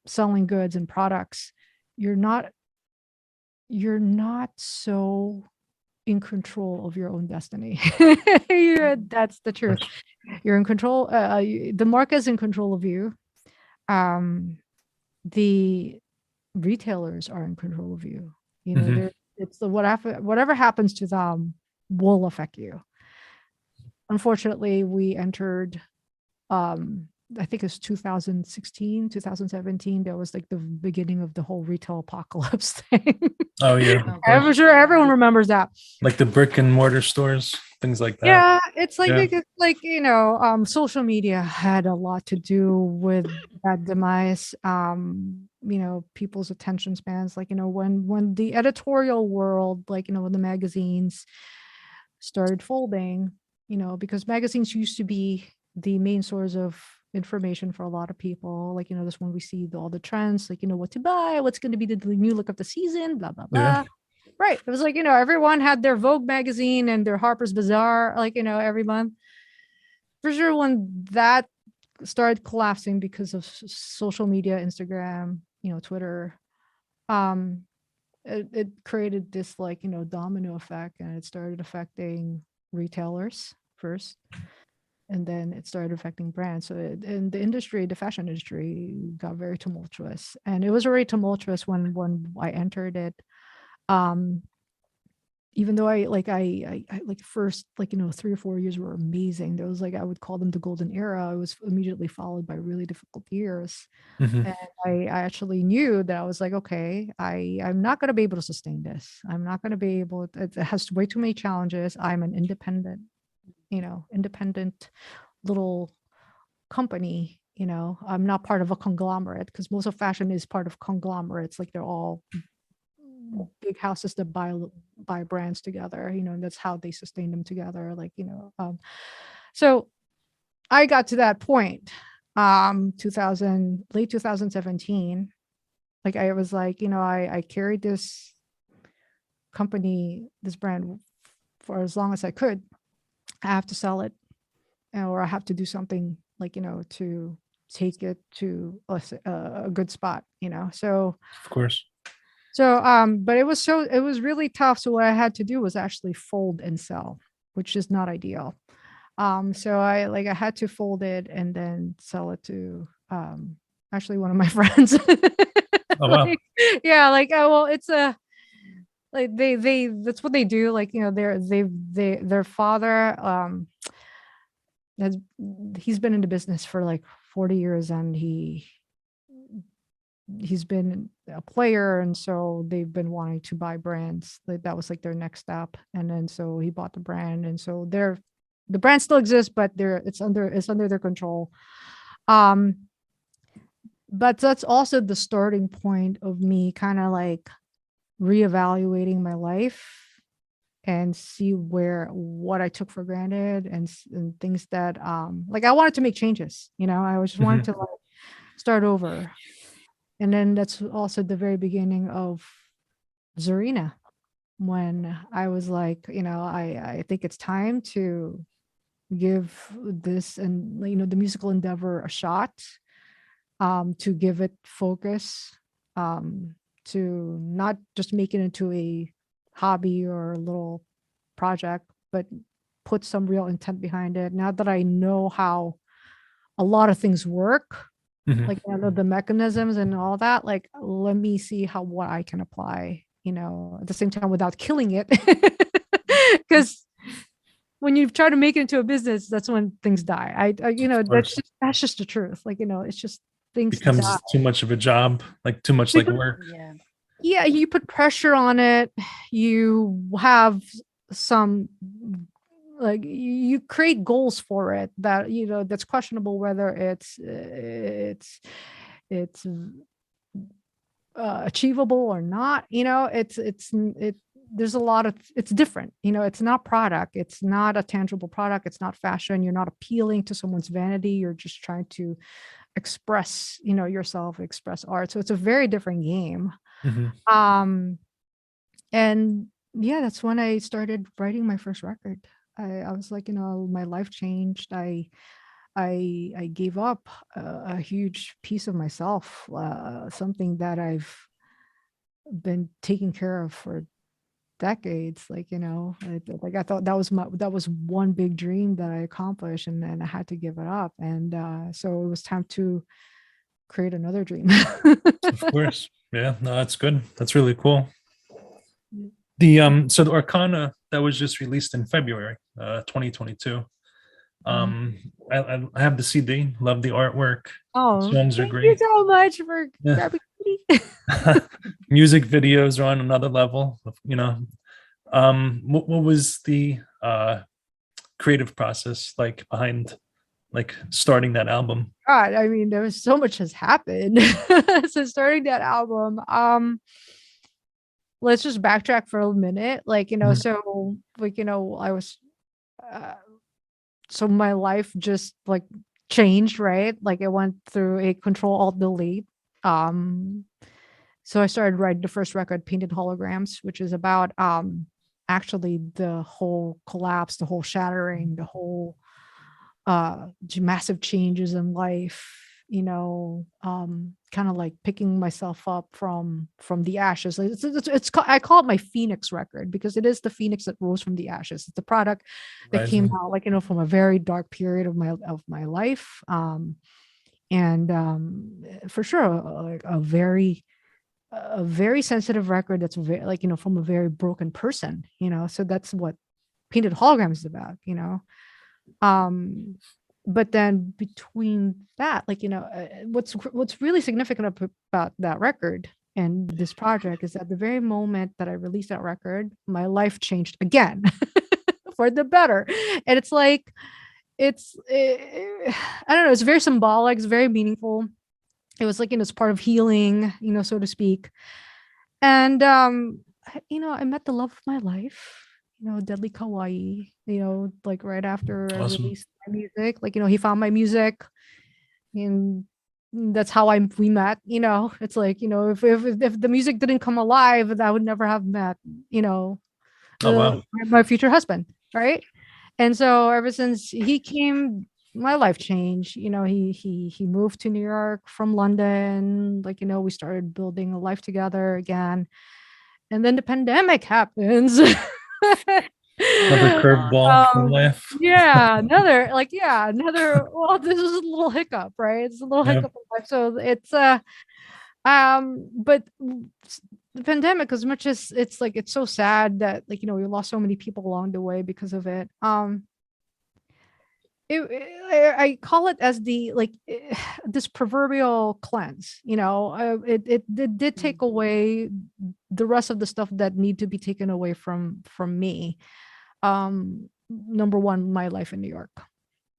K: selling goods and products, you're not so in control of your own destiny. That's the truth. You're in control. The market is in control of you. The retailers are in control of you. You know, it's the whatever happens to them will affect you. Unfortunately, we entered I think it's 2016, 2017. That was like the beginning of the whole retail apocalypse thing.
C: Oh yeah.
K: I'm sure everyone remembers that.
C: Like the brick and mortar stores, things like that.
K: Yeah, it's like you know, social media had a lot to do with that demise. You know, people's attention spans, like, you know, when the editorial world, like, you know, when the magazines started folding, you know, because magazines used to be the main source of information for a lot of people. Like, you know, that's when we see all the trends, like, you know, what to buy, what's going to be the new look of the season, blah blah blah.
C: Yeah.
K: Right. It was like, you know, everyone had their Vogue magazine and their Harper's Bazaar, like, you know, every month. For sure, when that started collapsing because of social media, Instagram, you know, Twitter, it created this, like, you know, domino effect, and it started affecting retailers first, and then it started affecting brands. So and the industry, the fashion industry, got very tumultuous, and it was already tumultuous when I entered it. Even though I like first, like, you know, 3 or 4 years were amazing. There was, like, I would call them the golden era. I was immediately followed by really difficult years. And I actually knew that I was like, okay, I'm not going to be able to sustain this. I'm not going to be able, it has way too many challenges. I'm an independent little company, you know. I'm not part of a conglomerate, because most of fashion is part of conglomerates. Like, they're all big houses that buy brands together, you know, and that's how they sustain them together. Like, you know, so I got to that point, late 2017. Like, I was like, you know, I carried this company, this brand, for as long as I could. I have to sell it, or I have to do something, like, you know, to take it to a good spot, you know. So
C: of course.
K: So, but it was really tough. So what I had to do was actually fold and sell, which is not ideal. So I had to fold it and then sell it to actually one of my friends.
C: Oh wow.
K: Yeah, like, oh well, it's a like they that's what they do. Like, you know, their father he's been in the business for like 40 years, and he's been a player, and so they've been wanting to buy brands. That was like their next step, and then so he bought the brand, and so the brand still exists, but it's under their control. But that's also the starting point of me kind of like reevaluating my life and see what I took for granted, and things that like I wanted to make changes. You know, I just wanted to like start over. And then that's also the very beginning of Zarina, when I was like, you know, I think it's time to give this, and, you know, the musical endeavor a shot, to give it focus, to not just make it into a hobby or a little project, but put some real intent behind it. Now that I know how a lot of things work, like, you know, the mechanisms and all that, like, let me see what I can apply, you know, at the same time without killing it. Because when you try to make it into a business, that's when things die. I you know, that's just the truth. Like, you know, it's just things
C: becomes
K: die.
C: too much of a job, like too much like work.
K: Yeah, you put pressure on it. You have some, like, you create goals for it that, you know, that's questionable whether it's achievable or not. You know, there's a lot of, it's different, it's not product, it's not a tangible product, it's not fashion, you're not appealing to someone's vanity, you're just trying to express yourself, express art. So it's a very different game. And yeah, that's when I started writing my first record. I was like, my life changed. I gave up a huge piece of myself, something that I've been taking care of for decades. Like I thought that was one big dream that I accomplished, and then I had to give it up. And so it was time to create another dream.
C: Of course. Yeah, no, that's good. That's really cool. So the Arcana that was just released in February 2022. I have the CD. Love the artwork.
K: Oh,
C: songs are
K: thank
C: great.
K: you so much for grabbing me.
C: Music videos are on another level. What was the creative process like behind starting that album?
K: God, I mean, there was so much has happened since starting that album. Let's just backtrack for a minute. So I was so my life just changed, right? It went through a Control-Alt-Delete. So I started writing the first record, Painted Holograms, which is about actually the whole collapse, the whole shattering, the whole massive changes in life, kind of picking myself up from the ashes. I call it my Phoenix record, because it is the Phoenix that rose from the ashes. It's a product that came out from a very dark period of my life. For sure, a very sensitive record that's very from a very broken person, so that's what Painted Holograms is about, but then between that, what's really significant about that record and this project is that the very moment that I released that record, my life changed again for the better. And I don't know, it's very symbolic, it's very meaningful. It was it's part of healing, so to speak. And I met the love of my life, Deadly Kawaii, right after I released my music. He found my music, and that's how we met. It's if the music didn't come alive, I would never have met, my future husband, right? And so ever since he came, my life changed. He moved to New York from London. We started building a life together again, and then the pandemic happens.
C: Another curveball from life.
K: Well, this is a little hiccup, right? It's a little hiccup in life. So it's but the pandemic, as much as it's so sad that we lost so many people along the way because of it. I call it as this proverbial cleanse. It did take away the rest of the stuff that need to be taken away from me. Number one, my life in New York,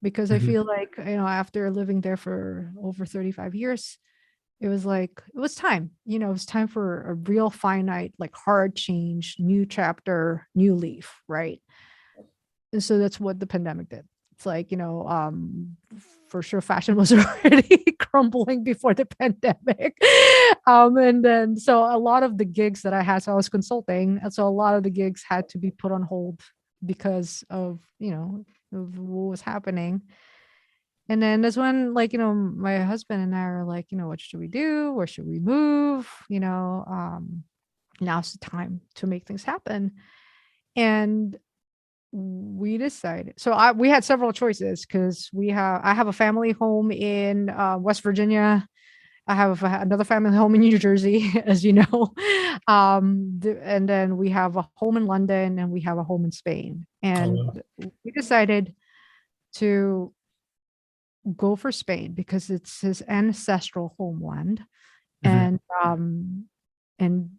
K: because I feel after living there for over 35 years, it was time. It was time for a real finite, hard change, new chapter, new leaf, right? And so that's what the pandemic did. It's for sure fashion was already crumbling before the pandemic. And then so a lot of the gigs that I had, so I was consulting, and so a lot of the gigs had to be put on hold because of of what was happening. And then that's when my husband and I are what should we do? Where should we move? Now's the time to make things happen. And we decided, so we had several choices, because I have a family home in West Virginia. I have another family home in New Jersey, as you know. And then we have a home in London, and we have a home in Spain. And we decided to go for Spain because it's his ancestral homeland. And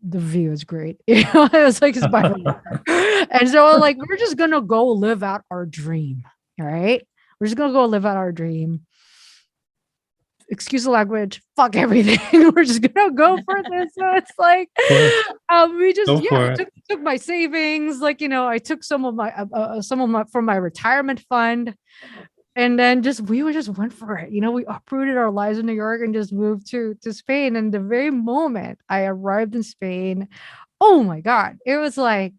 K: the view is great. It was it's by the water. And so we're just gonna go live out our dream. All right. We're just gonna go live out our dream. excuse the language, fuck everything. We're just gonna go for this. So it's like, we just
C: Go for it.
K: took my savings, like, I took some of my from my retirement fund, and then we just went for it. We uprooted our lives in New York and just moved to Spain. And the very moment I arrived in Spain, oh my God, it was like,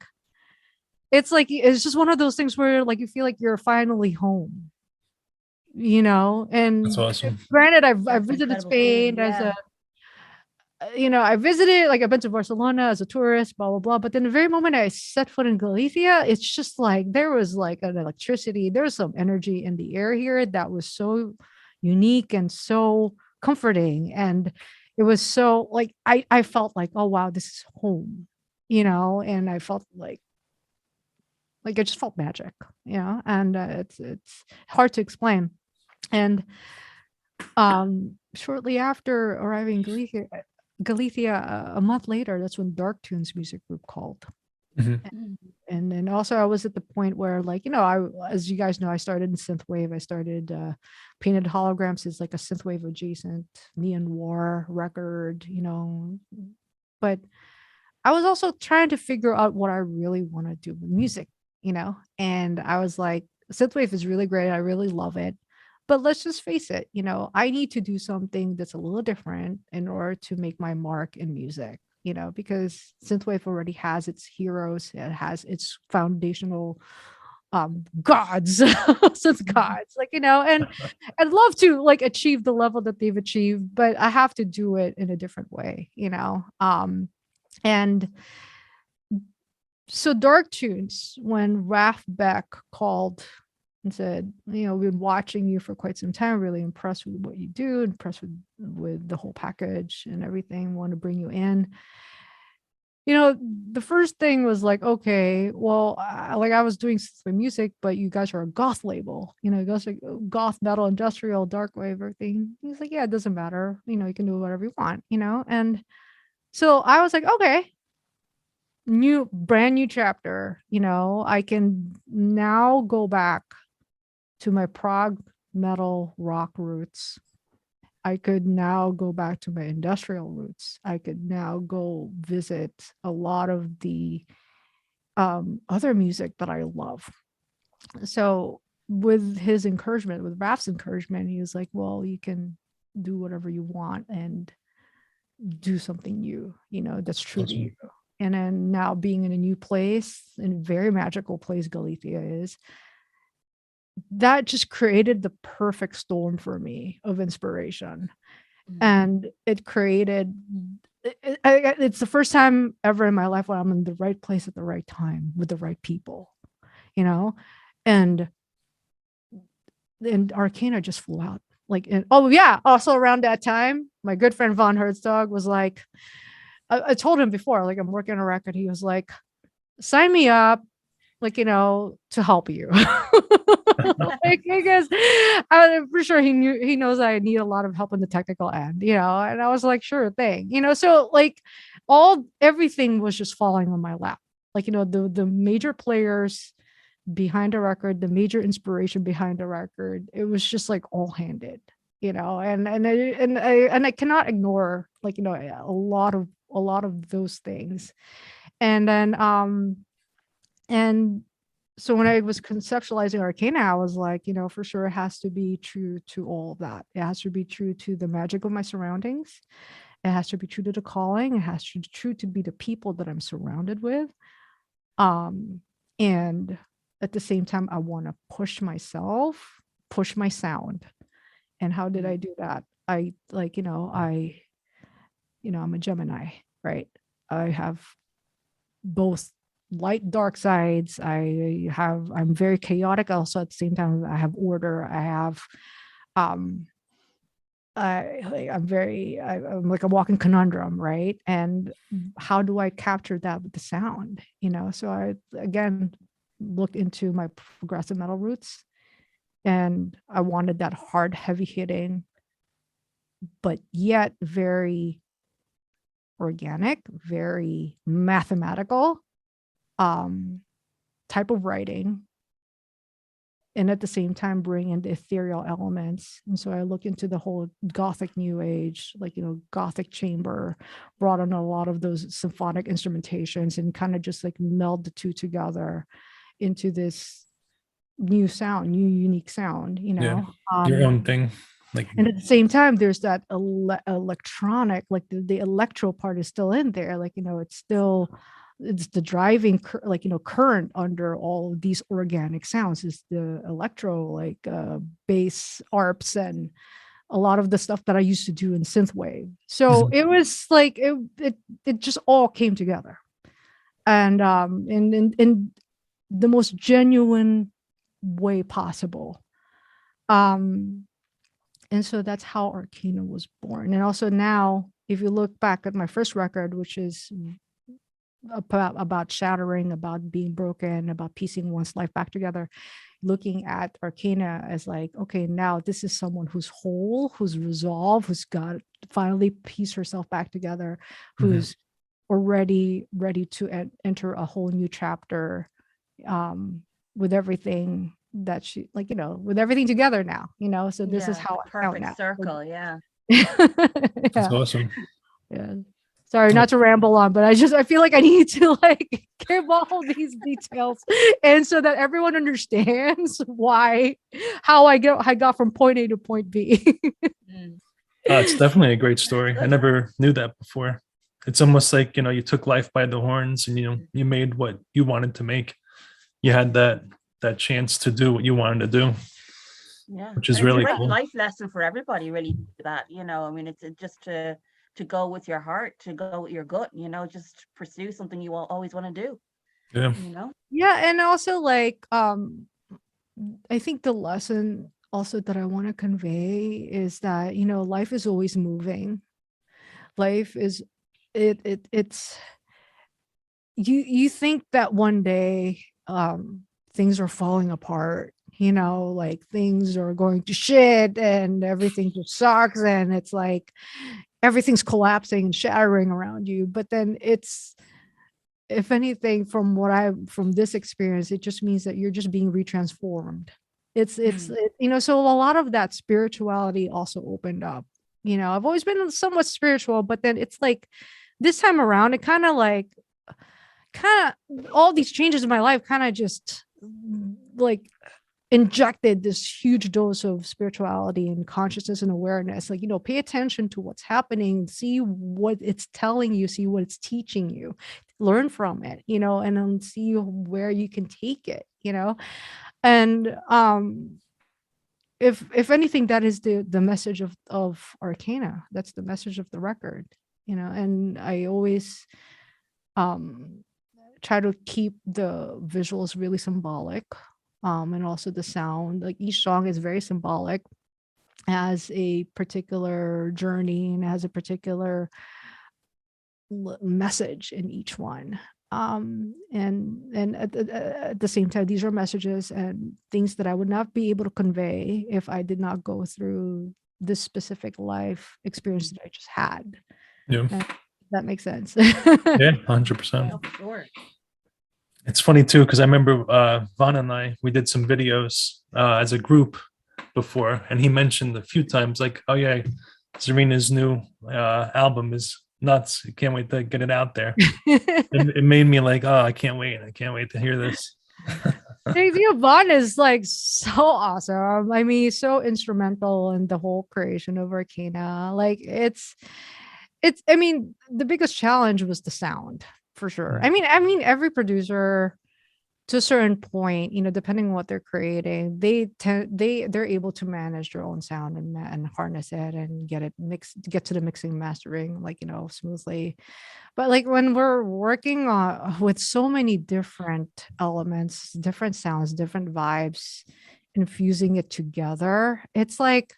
K: it's just one of those things where like you feel like you're finally home, and
C: That's awesome.
K: granted, I've
B: That's
K: visited
B: incredible
K: Spain
B: feeling,
K: as
B: yeah.
K: I visited, like, I've been to Barcelona as a tourist, blah blah blah. But then the very moment I set foot in Galicia, it's just like there was like an electricity, there was some energy in the air here that was so unique and so comforting, and it was so like I felt like, oh wow, this is home, and I felt like it just felt magic, and it's hard to explain. And shortly after arriving in Galicia, a month later, that's when DarkTunes music group called. And then also I was at the point where, like, as you guys know, I started in Synthwave. I started Painted Holograms is like a Synthwave adjacent neon war record, but I was also trying to figure out what I really want to do with music, and I was like, Synthwave is really great. I really love it. But let's just face it, I need to do something that's a little different in order to make my mark in music, because Synthwave already has its heroes, it has its foundational gods, synth gods, like, and I'd love to like achieve the level that they've achieved, but I have to do it in a different way, and so DarkTunes, when Raf Beck called and said, we've been watching you for quite some time, really impressed with what you do, impressed with the whole package and everything, want to bring you in. The first thing was like, okay, well, I was doing music, but you guys are a goth label, you guys are goth, metal, industrial, dark wave, everything. He's like, yeah, it doesn't matter. You can do whatever you want, and so I was like, okay, brand new chapter. I can now go back to my prog metal rock roots. I could now go back to my industrial roots. I could now go visit a lot of the other music that I love. So with his encouragement, with Raf's encouragement, he was like, well, you can do whatever you want and do something new, that's true to you. And then now being in a new place, in a very magical place Galicia is, that just created the perfect storm for me of inspiration. And it created it's the first time ever in my life when I'm in the right place at the right time with the right people, and Arcana just flew out, like, and oh yeah, also around that time my good friend Von Herzdog was like, I told him before, like, I'm working on a record. He was like, sign me up, like, to help you. Like, because I'm pretty sure he knows I need a lot of help in the technical end, and I was like, sure thing, so like everything was just falling on my lap, like, the major players behind a record, the major inspiration behind a record, it was just like all handed, and I cannot ignore, like, a lot of those things. And then and so when I was conceptualizing Arcana, I was like, for sure it has to be true to all of that. It has to be true to the magic of my surroundings. It has to be true to the calling. It has to be true to be the people that I'm surrounded with. And at the same time, I want to push myself, push my sound. And how did I do that? I'm a Gemini, right? I have both light, dark sides. I'm very chaotic. Also, at the same time, I have order. I have, I'm like a walking conundrum, right? And how do I capture that with the sound? So I again look into my progressive metal roots, and I wanted that hard, heavy hitting, but yet very organic, very mathematical type of writing and at the same time bring in the ethereal elements. And so I look into the whole Gothic New Age, like, Gothic chamber, brought in a lot of those symphonic instrumentations and kind of just like meld the two together into this new sound, new unique sound,
C: Yeah, your own thing. Like,
K: and at the same time, there's that electronic, like the electro part is still in there. Like, it's the driving, current under all of these organic sounds is the electro, like bass arps and a lot of the stuff that I used to do in Synthwave. So it was like, it just all came together. And in the most genuine way possible. And so that's how Arcana was born. And also now, if you look back at my first record, which is about shattering, about being broken, about piecing one's life back together, looking at Arcana as like, okay, now this is someone who's whole, who's resolved, who's got finally piece herself back together, who's already ready to enter a whole new chapter with everything that she, like, with everything together now, so this is how I found
B: perfect
K: now.
B: circle. Yeah.
C: That's awesome.
K: Yeah. Sorry, not to ramble on, but I feel like I need to like give all these details, and so that everyone understands how I got from point A to point B.
C: It's definitely a great story. I never knew that before. It's almost like, you took life by the horns and, you made what you wanted to make. You had that chance to do what you wanted to do.
B: Yeah.
C: Which is really
B: it's a great
C: cool.
B: life lesson for everybody, really, that, I mean, it's just to go with your heart, to go with your gut, just pursue something you will always want to do.
C: Yeah.
K: Yeah. And also like, I think the lesson also that I want to convey is that, life is always moving. Life is, it's, you think that one day, things are falling apart, like things are going to shit and everything just sucks and it's like everything's collapsing and shattering around you. But then it's, if anything, from this experience, it just means that you're just being retransformed. So a lot of that spirituality also opened up. I've always been somewhat spiritual, but then it's like this time around, it kind of all these changes in my life kind of just like injected this huge dose of spirituality and consciousness and awareness. Like, pay attention to what's happening, see what it's telling you, see what it's teaching you, learn from it, and then see where you can take it, and if anything, that is the message of Arcana. That's the message of the record, and I always try to keep the visuals really symbolic, and also the sound. Like each song is very symbolic, has a particular journey and has a particular message in each one. And at the same time, these are messages and things that I would not be able to convey if I did not go through this specific life experience that I just had.
C: Yeah.
K: That makes sense.
C: Yeah, 100%.
B: Sure.
C: It's funny too, because I remember Vaughn and I, we did some videos as a group before, and he mentioned a few times like, oh yeah, Serena's new album is nuts. I can't wait to get it out there. it made me like, oh, I can't wait to hear this.
K: Vaughn is like so awesome. I mean, he's so instrumental in the whole creation of Arcana. Like it's I mean, the biggest challenge was the sound, for sure. I mean every producer to a certain point, depending on what they're creating, they're able to manage their own sound and harness it and get to the mixing, mastering, like, smoothly. But like when we're working with so many different elements, different sounds, different vibes, infusing it together, it's like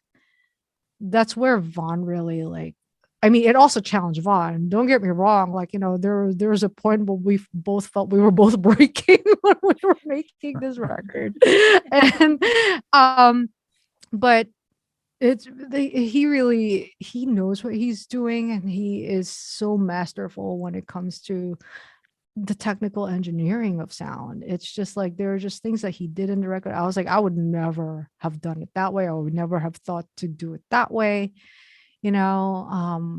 K: that's where Vaughn really like. I mean, it also challenged Vaughn. Don't get me wrong. Like, there was a point where we both felt we were both breaking when we were making this record. And, but he knows what he's doing, and he is so masterful when it comes to the technical engineering of sound. It's just like there are just things that he did in the record. I was like, I would never have done it that way. I would never have thought to do it that way. You know,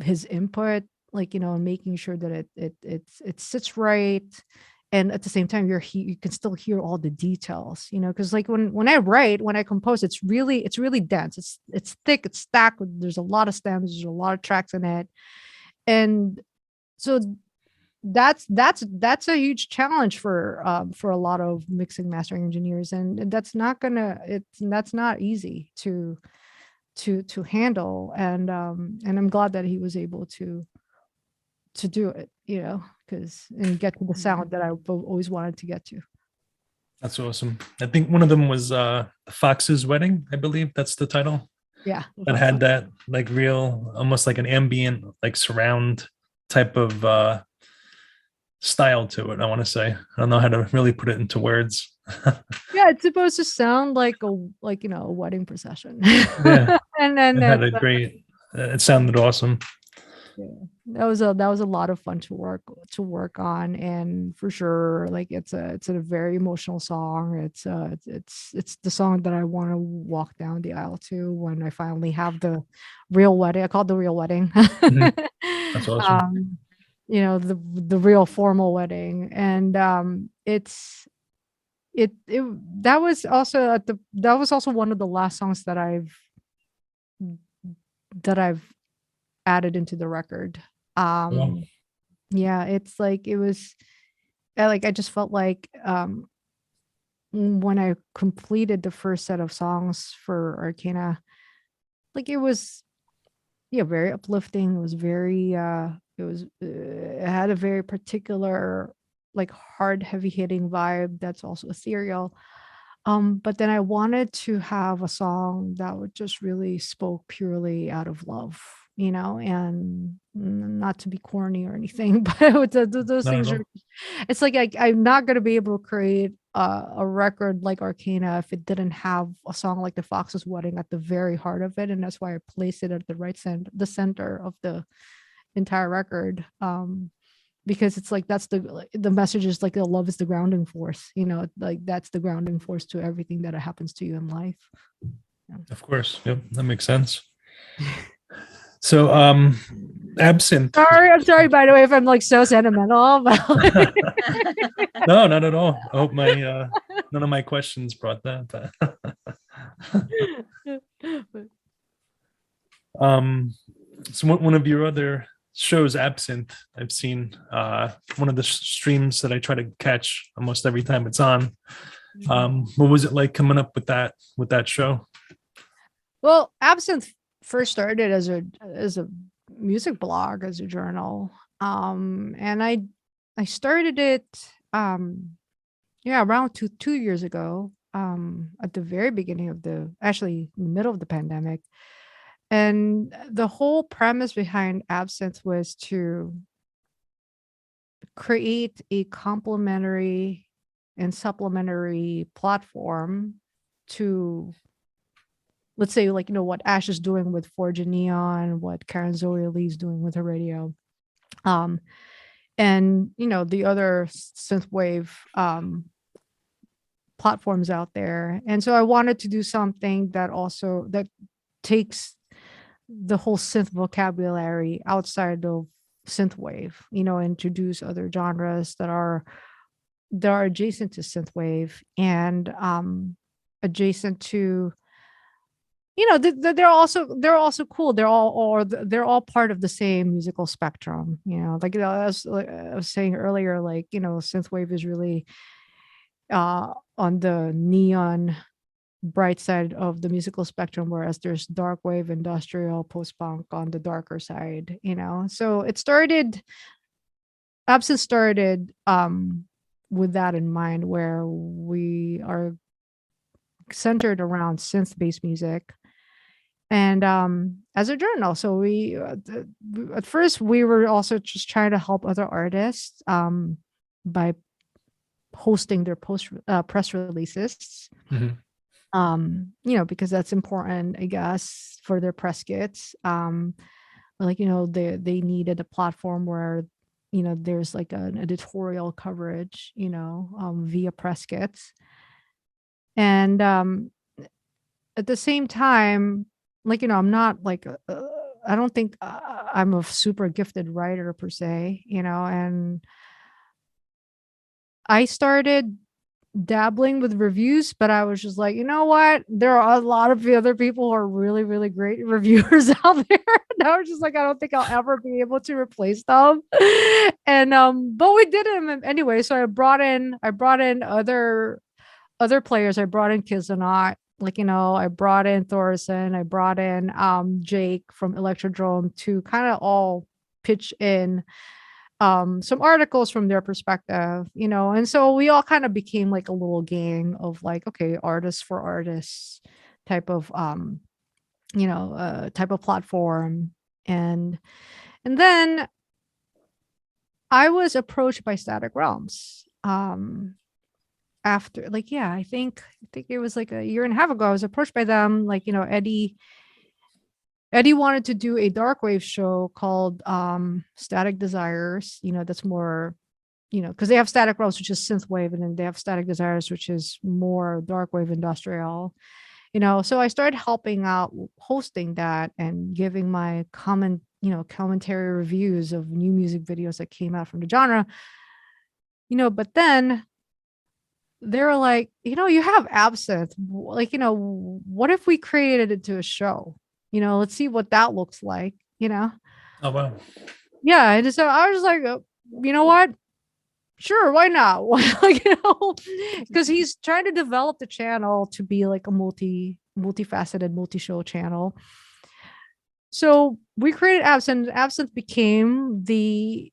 K: his input, like, you know, and making sure that it sits right. And at the same time, you can still hear all the details, you know, because like when I compose, it's really dense. It's thick, it's stacked. There's a lot of stems, there's a lot of tracks in it, and so that's a huge challenge for a lot of mixing mastering engineers, and that's not easy to handle, and I'm glad that he was able to do it, you know, and get to the sound that I've always wanted to get to.
C: That's awesome. I think one of them was Fox's Wedding, I believe that's the title.
K: Yeah.
C: That had that like real, almost like an ambient, like surround type of style to it, I want to say. I don't know how to really put it into words.
K: Yeah, it's supposed to sound like a wedding procession.
C: Yeah.
K: and then
C: it had a great, it sounded awesome.
K: Yeah, that was a lot of fun to work on, and for sure, like it's a very emotional song. It's the song that I want to walk down the aisle to when I finally have the real wedding. I call it the real wedding.
C: Mm-hmm. That's awesome.
K: You know, the real formal wedding, and that was also one of the last songs that I've added into the record. Yeah, it's like it was like I just felt like when I completed the first set of songs for Arcana, like it was very uplifting. It was very it had a very particular like hard, heavy hitting vibe that's also ethereal. But then I wanted to have a song that would just really spoke purely out of love, you know, and not to be corny or anything, but those things are, it's like I'm not going to be able to create a record like Arcana if it didn't have a song like The Fox's Wedding at the very heart of it. And that's why I placed it at the center of the entire record. Because it's like that's the message is like love is the grounding force, you know, like that's the grounding force to everything that happens to you in life. Yeah.
C: Of course. Yep, that makes sense. So Absinthe.
K: I'm sorry by the way if I'm like so sentimental, but
C: No, not at all. I hope my none of my questions brought that. So one of your other shows, Absinthe, I've seen one of the streams that I try to catch almost every time it's on. What was it like coming up with that show?
K: Well, Absinthe first started as a music blog, as a journal, and I started it around two years ago, at the very beginning of actually in the middle of the pandemic. And the whole premise behind Absinthe was to create a complementary and supplementary platform to, let's say, like, you know, what Ash is doing with Forge and Neon, what Karen Zoe Lee's doing with her radio, and, you know, the other synthwave platforms out there. And so I wanted to do something that takes the whole synth vocabulary outside of synthwave, you know, introduce other genres that are adjacent to synthwave and adjacent to, you know, they're also cool. They're all part of the same musical spectrum, you know. Like, you know, as I was saying earlier, like, you know, synthwave is really on the neon bright side of the musical spectrum, whereas there's dark wave, industrial, post-punk on the darker side, you know. So Absinthe started with that in mind, where we are centered around synth-based music and as a journal. So we at first we were also just trying to help other artists by hosting their press releases.
C: Mm-hmm.
K: You know, because that's important, I guess, for their press kits. Like, you know, they needed a platform where there's like an editorial coverage, via press kits. And at the same time, like, I'm not like, I don't think I'm a super gifted writer per se, and I started dabbling with reviews, but I was just like, you know what? There are a lot of the other people who are really, really great reviewers out there. And I was just like, I don't think I'll ever be able to replace them. And but we did them anyway. So I brought in other players. I brought in Kizanot, like, I brought in Thorson, I brought in Jake from eLxAr to kind of all pitch in some articles from their perspective, and so we all kind of became like a little gang of like, okay, artists for artists type of type of platform. And then I was approached by Static Realms after, like, yeah, I think it was like a year and a half ago. I was approached by them, like, Eddie wanted to do a darkwave show called Static Desires, that's more, because they have Static Realms, which is synthwave, and then they have Static Desires, which is more darkwave industrial, so I started helping out hosting that and giving my commentary reviews of new music videos that came out from the genre, but then they were like, you have Absinthe, like, what if we created it into a show? Let's see what that looks like,
C: Oh, wow.
K: Yeah. And so I was like, you know what? Sure, why not? Like, because he's trying to develop the channel to be like a multifaceted, multi-show channel. So we created Absinthe. Absinthe became the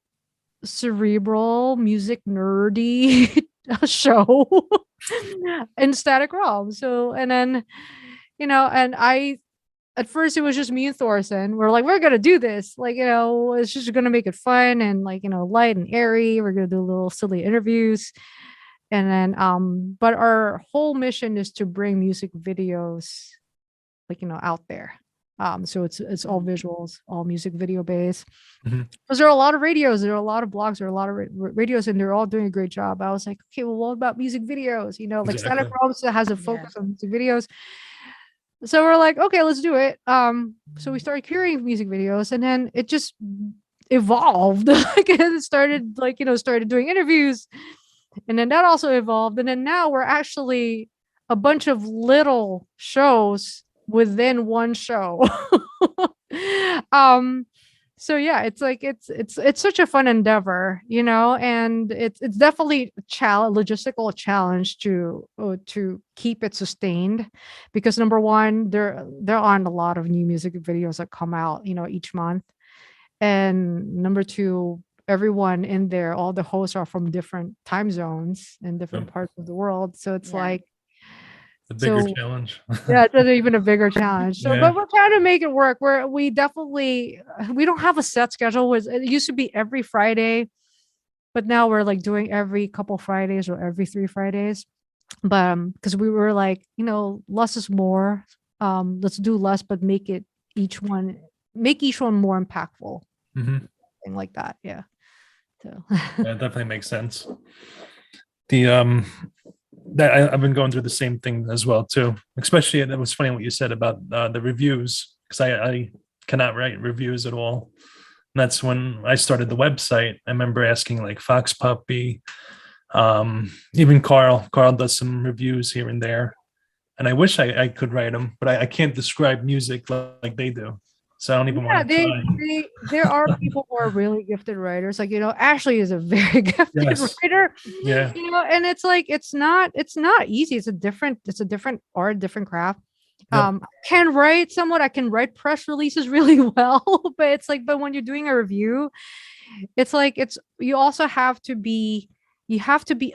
K: cerebral music nerdy show in Static Realm. So, and then, and I, at first it was just me and Thorson. We're like, we're gonna do this, like, it's just gonna make it fun and, like, light and airy. We're gonna do little silly interviews, and then but our whole mission is to bring music videos, like, out there. So it's all visuals, all music video based, because there are a lot of radios, there are a lot of blogs, there are a lot of radios, and they're all doing a great job. I was like, okay, well, what about music videos? Like, Static Realms has a focus on music videos. So we're like, okay, let's do it. So we started curating music videos, and then it just evolved. Like, it started, like, started doing interviews, and then that also evolved. And then now we're actually a bunch of little shows within one show. So yeah, it's like, it's such a fun endeavor, and it's definitely a logistical challenge to keep it sustained, because number one, there aren't a lot of new music videos that come out, each month, and number two, everyone in there, all the hosts are from different time zones in different parts of the world, so it's like
C: a bigger challenge.
K: Yeah, it's even a bigger challenge. So, but we're trying to make it work. We don't have a set schedule. It used to be every Friday, but now we're like doing every couple Fridays or every 3 Fridays. But because we were like, less is more. Let's do less, but make each one more impactful. Thing like that. Yeah. So
C: that definitely makes sense. The I've been going through the same thing as well too. Especially, it was funny what you said about the reviews, because I cannot write reviews at all. And that's when I started the website. I remember asking like Fox Puppy, even Carl. Carl does some reviews here and there, and I wish I could write them, but I can't describe music like they do. So I don't even want to try.
K: There are people who are really gifted writers. Like, Ashley is a very gifted writer.
C: Yeah.
K: And it's like, it's not easy. It's a different art, different craft. I can write somewhat. I can write press releases really well, but it's like, but when you're doing a review, it's like, you also have to be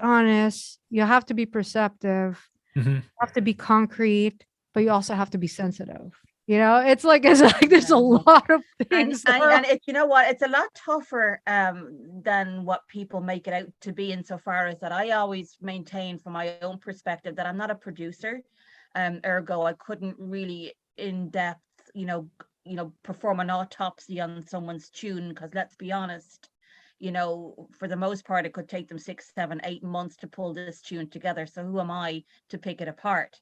K: honest. You have to be perceptive. You have to be concrete, but you also have to be sensitive. It's like there's a lot of things.
B: And it's, it's a lot tougher than what people make it out to be, insofar as that I always maintain from my own perspective that I'm not a producer. Ergo, I couldn't really in depth, perform an autopsy on someone's tune, because let's be honest, for the most part, it could take them 6, 7, 8 months to pull this tune together. So who am I to pick it apart?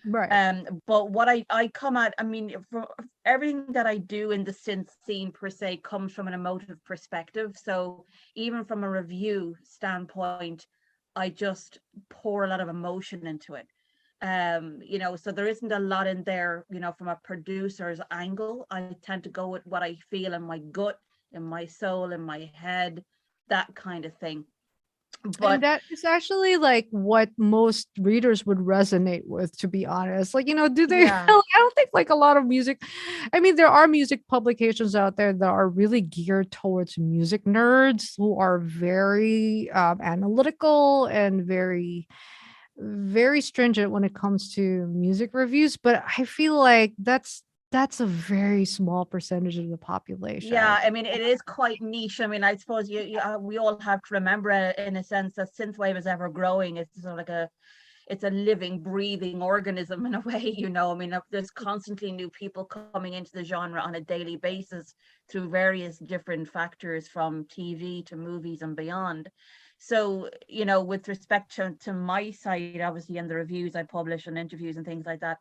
K: Right.
B: But what I come at, I mean, for everything that I do in the synth scene per se comes from an emotive perspective. So even from a review standpoint, I just pour a lot of emotion into it. So there isn't a lot in there, from a producer's angle. I tend to go with what I feel in my gut, in my soul, in my head, that kind of thing. But
K: And that is actually like what most readers would resonate with, to be honest. Like, do they?
B: Yeah.
K: I don't think like a lot of music. I mean, there are music publications out there that are really geared towards music nerds who are very analytical and very, very stringent when it comes to music reviews. But I feel like that's a very small percentage of the population.
B: yeah, I mean, it is quite niche. I mean, I suppose we all have to remember, in a sense, that synthwave is ever growing. It's sort of like it's a living, breathing organism in a way. I mean, there's constantly new people coming into the genre on a daily basis through various different factors, from TV to movies and beyond. So, with respect to my site, obviously, in the reviews I publish and interviews and things like that,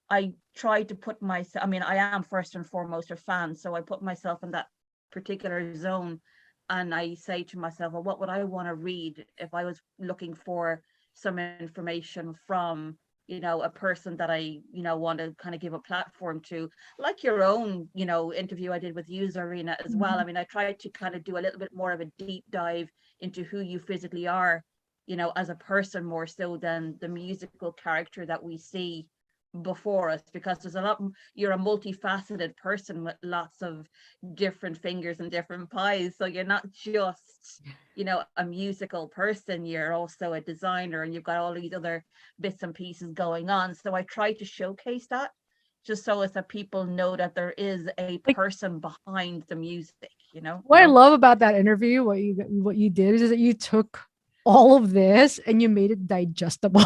B: I try to put myself, I mean, I am first and foremost a fan, so I put myself in that particular zone, and I say to myself, well, what would I want to read if I was looking for some information from, a person that I, want to kind of give a platform to, like your own, interview I did with you, Zarina, as well. I mean, I tried to kind of do a little bit more of a deep dive into who you physically are, as a person, more so than the musical character that we see before us, because you're a multifaceted person with lots of different fingers and different pies. So you're not just a musical person, you're also a designer, and you've got all these other bits and pieces going on. So I try to showcase that, just so as that people know that there is a person behind the music.
K: What I love about that interview, what you did, is that you took all of this and you made it digestible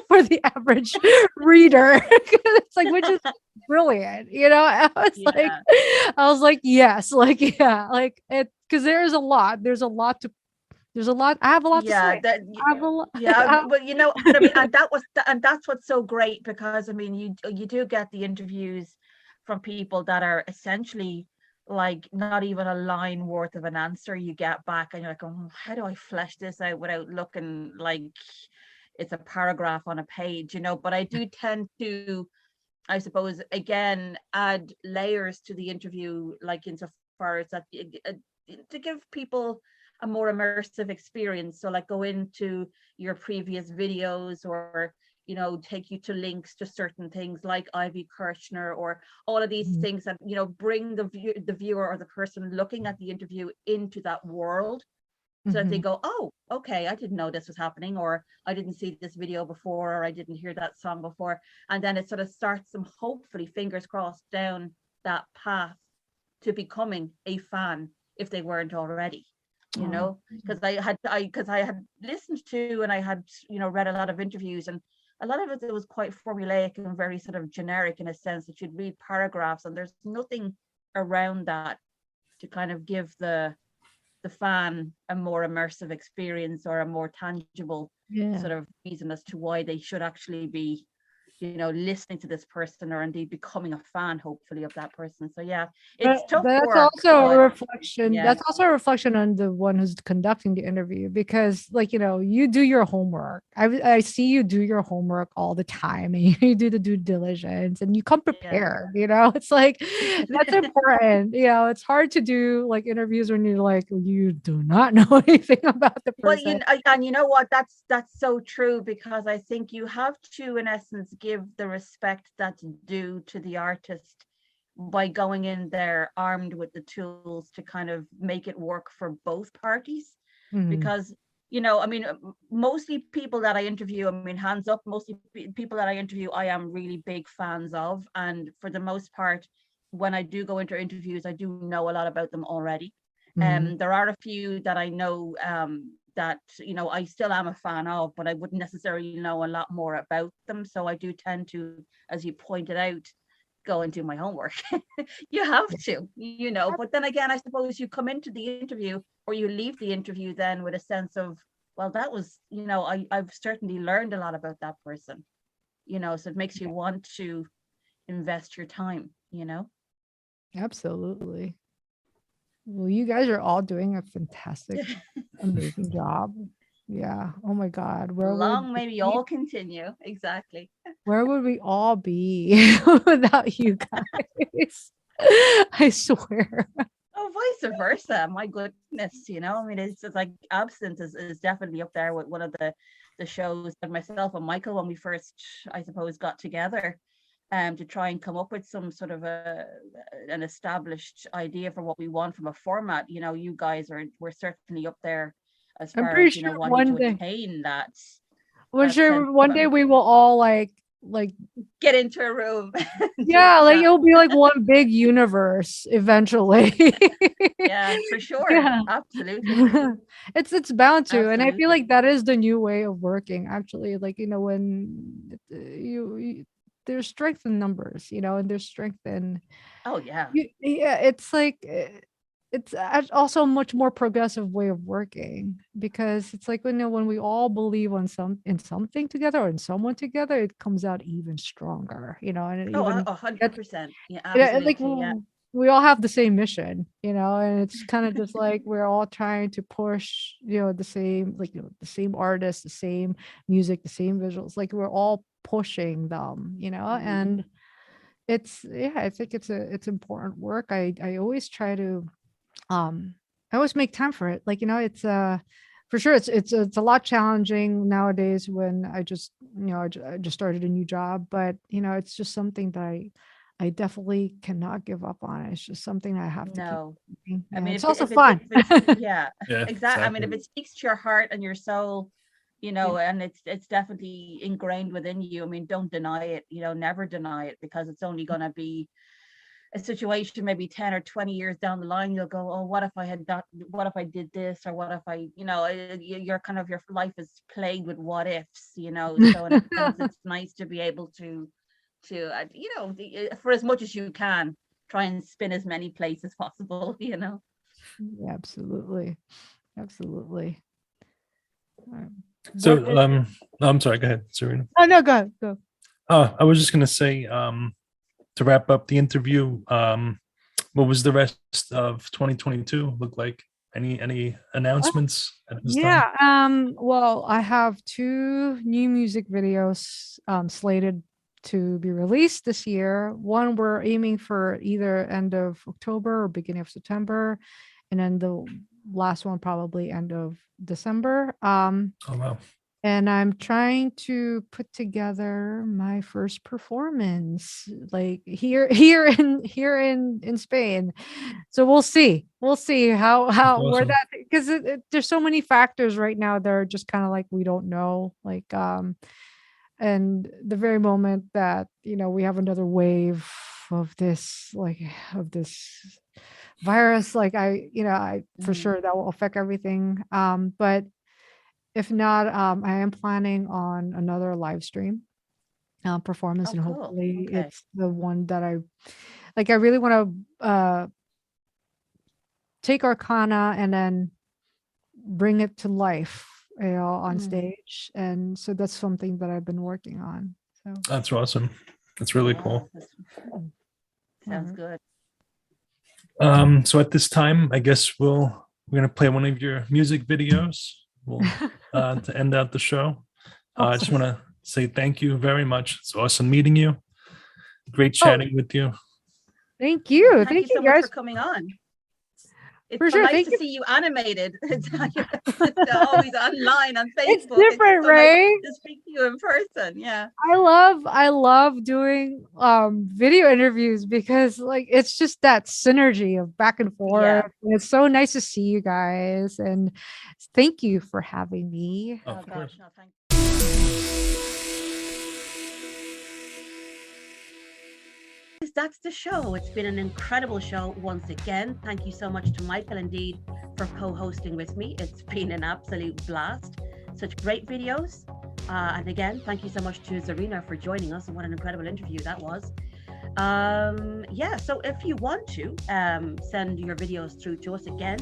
K: for the average reader. It's like, which is brilliant. I was like, yes, like, yeah, like it, because there's a lot I have a lot to say.
B: But I mean, and that's what's so great, because I mean, you do get the interviews from people that are essentially like not even a line worth of an answer you get back, and you're like, oh, how do I flesh this out without looking like it's a paragraph on a page, but I do tend to, I suppose, again, add layers to the interview, like insofar as that, to give people a more immersive experience. So like, go into your previous videos, or take you to links to certain things like Ivy Kirchner, or all of these things that bring the viewer or the person looking at the interview into that world, so that they go, oh, okay, I didn't know this was happening, or I didn't see this video before, or I didn't hear that song before. And then it sort of starts them, hopefully, fingers crossed, down that path to becoming a fan, if they weren't already. Because I had listened to, and I had read a lot of interviews, and a lot of it was quite formulaic and very sort of generic, in a sense that you'd read paragraphs and there's nothing around that to kind of give the fan a more immersive experience, or a more tangible sort of reason as to why they should actually be listening to this person, or indeed becoming a fan, hopefully, of that person. So yeah, it's tough
K: that's
B: work,
K: also a
B: but,
K: reflection.
B: yeah.
K: That's also a reflection on the one who's conducting the interview, because like, you do your homework. I see you do your homework all the time, and you do the due diligence, and you come prepared. It's like, that's important. It's hard to do like interviews when you're like, you do not know anything about the person.
B: Well, and you know what, that's so true, because I think you have to, in essence, give the respect that's due to the artist by going in there armed with the tools to kind of make it work for both parties. Because I mean, mostly people that I interview, I mean, hands up, mostly people that I interview, I am really big fans of, and for the most part, when I do go into interviews, I do know a lot about them already. There are a few that I know that I still am a fan of, but I wouldn't necessarily know a lot more about them. So I do tend to, as you pointed out, go and do my homework. You have to, you know. But then again, I suppose you come into the interview or you leave the interview then with a sense of, well, that was, you know, I've certainly learned a lot about that person, you know, so it makes you want to invest your time, you know.
K: Absolutely. Well, you guys are all doing a fantastic, amazing job. Yeah. Oh my God.
B: Long may we all continue. Exactly.
K: Where would we all be without you guys? I swear.
B: Oh, vice versa. My goodness, you know. I mean, it's just like Absinthe is definitely up there with one of the shows that myself and Michael, when we first, I suppose, got together, to try and come up with some sort of an established idea for what we want from a format. You know, you guys were certainly up there as
K: I'm
B: far
K: pretty
B: as, you know,
K: sure
B: wanting
K: one
B: to
K: day,
B: attain that.
K: we're
B: that
K: sure
B: sense
K: one
B: of
K: day we will all like
B: get into a room.
K: yeah, like it'll be like one big universe eventually.
B: Yeah, for sure.
K: Yeah.
B: Absolutely.
K: It's bound to, and I feel
B: Absolutely.
K: like that is the new way of working. Actually, like, you know, when you there's strength in numbers, you know, and there's strength in
B: Oh yeah.
K: yeah. It's like it's also a much more progressive way of working, because it's like, you know, when we all believe on something together or in someone together, it comes out even stronger, you know, and it
B: Oh,
K: even
B: 100%. Yeah,
K: yeah, like
B: absolutely. Yeah.
K: we all have the same mission, you know, and it's kind of just like we're all trying to push, you know, the same, like, you know, the same artists, the same music, the same visuals, like we're all pushing them, you know, and it's, yeah, I think it's important work. I always try to I always make time for it. Like, you know, it's for sure it's a lot challenging nowadays when I just, you know, I just started a new job, but you know, it's just something that I definitely cannot give up on. It's just something I have to keep doing.
B: I
K: Yeah,
B: mean,
K: it's
B: if
K: also
B: it,
K: fun.
B: yeah,
C: Yeah,
B: exactly. I mean, if
C: exactly.
B: it speaks to your heart and your soul, you know, and it's definitely ingrained within you. I mean, don't deny it, you know, never deny it, because it's only going to be a situation maybe 10 or 20 years down the line. You'll go, oh, what if I had done, what if I did this, or what if I, you know, your kind of, your life is plagued with what ifs, you know. So in a sense, it's nice to be able to you know, for as much as you can, try and spin as many plates as possible, you know.
K: Yeah, absolutely. Absolutely.
C: So,
K: What is-
C: I'm sorry. Go ahead, Serena.
K: oh no, go.
C: I was just gonna say, to wrap up the interview, what was the rest of 2022 look like? Any announcements at this time?
K: Yeah, well, I have 2 new music videos slated to be released this year. One we're aiming for either end of October or beginning of September, and then the last one probably end of December.
C: Oh wow.
K: And I'm trying to put together my first performance, like here in Spain. So we'll see how where
C: Awesome.
K: that, because there's so many factors right now that are just kind of like we don't know, like and the very moment that, you know, we have another wave of this, like of this virus, like I for sure that will affect everything, but if not, I am planning on another live stream performance,
B: Oh,
K: and
B: cool.
K: hopefully
B: Okay.
K: it's the one that I like. I really want to take Arcana and then bring it to life, you know, on stage, and so that's something that I've been working on. So
C: That's awesome. That's really cool.
B: Sounds good.
C: So at this time, I guess we're gonna play one of your music videos. We'll to end out the show. I just want to say thank you very much. It's awesome meeting you. Great chatting with you.
K: Thank you.
B: Thank you so much for coming on. It's
K: For
B: so
K: sure,
B: nice
K: thank
B: to
K: you.
B: see you animated. It's always online on Facebook.
K: It's different,
B: so nice
K: right?
B: to speak to you in person. Yeah.
K: I love doing video interviews, because like it's just that synergy of back and forth.
B: Yeah.
K: And it's so nice to see you guys, and thank you for having me.
B: Oh gosh, no, thank you. That's the show. It's been an incredible show once again. Thank you so much to Michael, indeed, for co-hosting with me. It's been an absolute blast. Such great videos. And again, thank you so much to Zarina for joining us, and what an incredible interview that was. Yeah, so if you want to send your videos through to us again,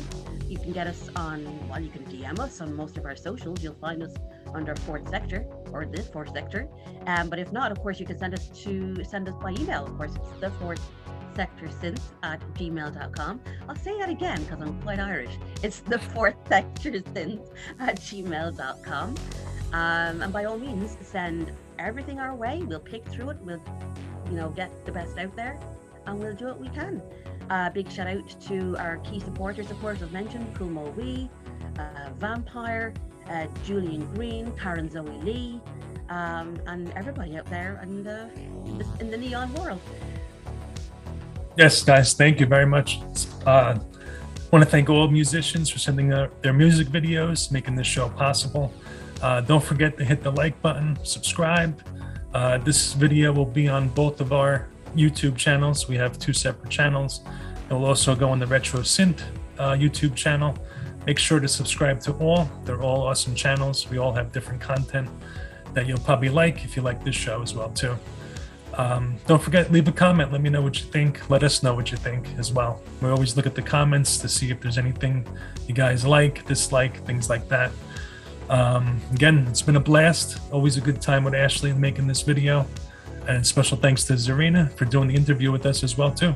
B: you can get us on, well, you can DM us on most of our socials. You'll find us under Fourth Sector, or this Fourth Sector. But if not, of course, you can send us by email. Of course, it's the Fourth Sector Synth at gmail.com. I'll say that again because I'm quite Irish. It's the Fourth Sector Synth at gmail.com. And by all means, send everything our way. We'll pick through it. We'll, get the best out there, and we'll do what we can. Big shout out to our key supporters, of course, as mentioned: Coolmowee, Vampire, Julian Green, Karen Zoe Lee, and everybody out there and in the neon world.
C: Yes, guys, thank you very much. I want to thank all musicians for sending their music videos, making this show possible. Don't forget to hit the like button, subscribe. This video will be on both of our YouTube channels. We have 2 separate channels. It will also go on the RetroSynth YouTube channel. Make sure to subscribe to all. They're all awesome channels. We all have different content that you'll probably like if you like this show as well too. Don't forget, leave a comment. Let me know what you think. Let us know what you think as well. We always look at the comments to see if there's anything you guys like, dislike, things like that. Again, it's been a blast. Always a good time with Ashley making this video. And special thanks to Zarina for doing the interview with us as well too.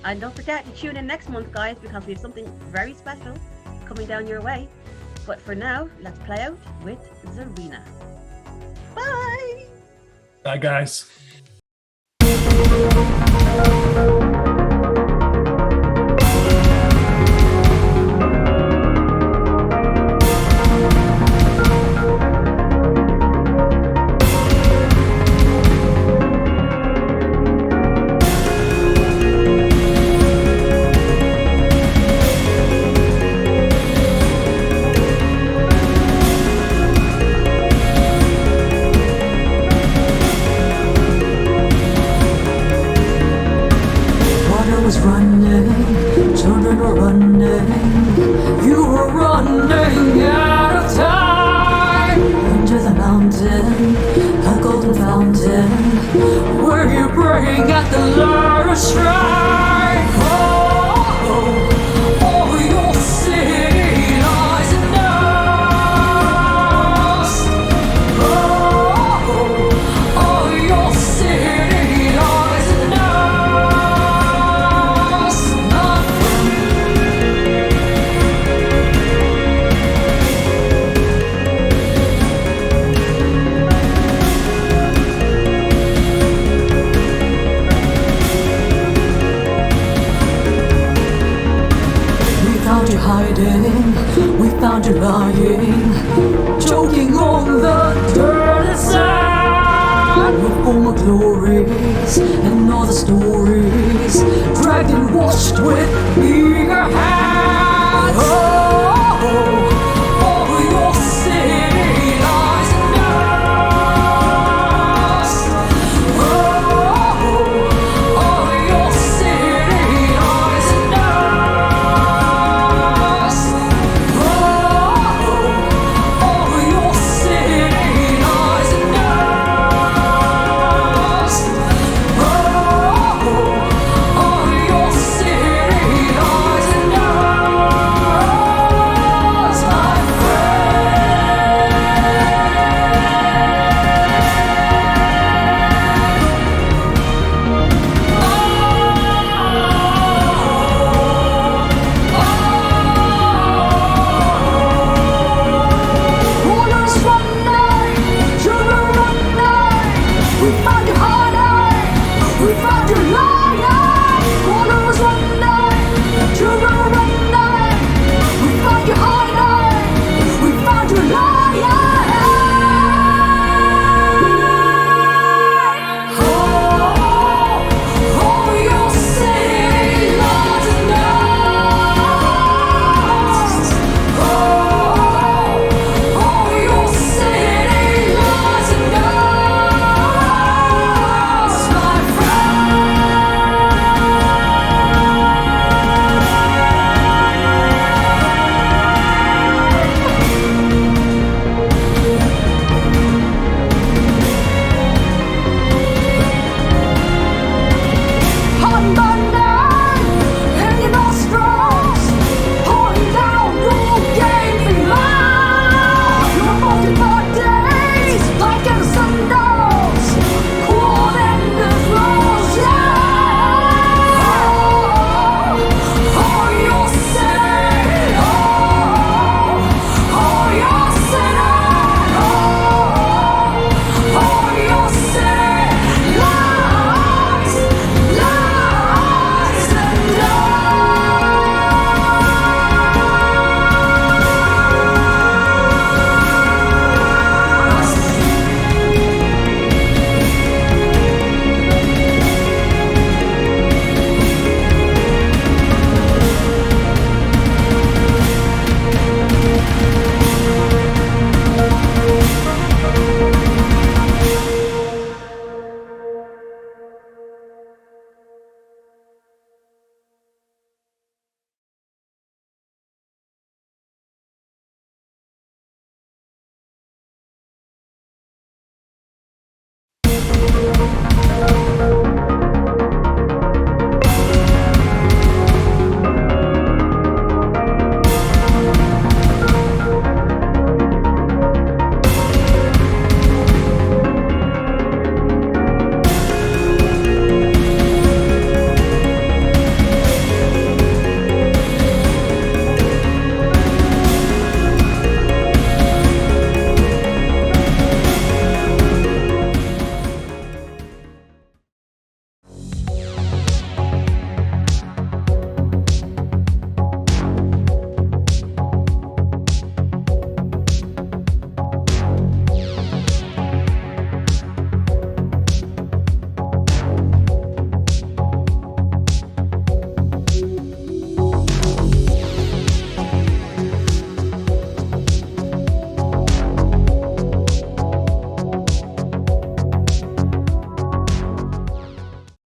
B: And don't forget to tune in next month, guys, because we have something very special coming down your way. But for now, let's play out with Zarina. Bye!
C: Bye, guys.
L: We found you lying, choking on the dirty side. With former glories and all the stories, dragged and washed with eager hands.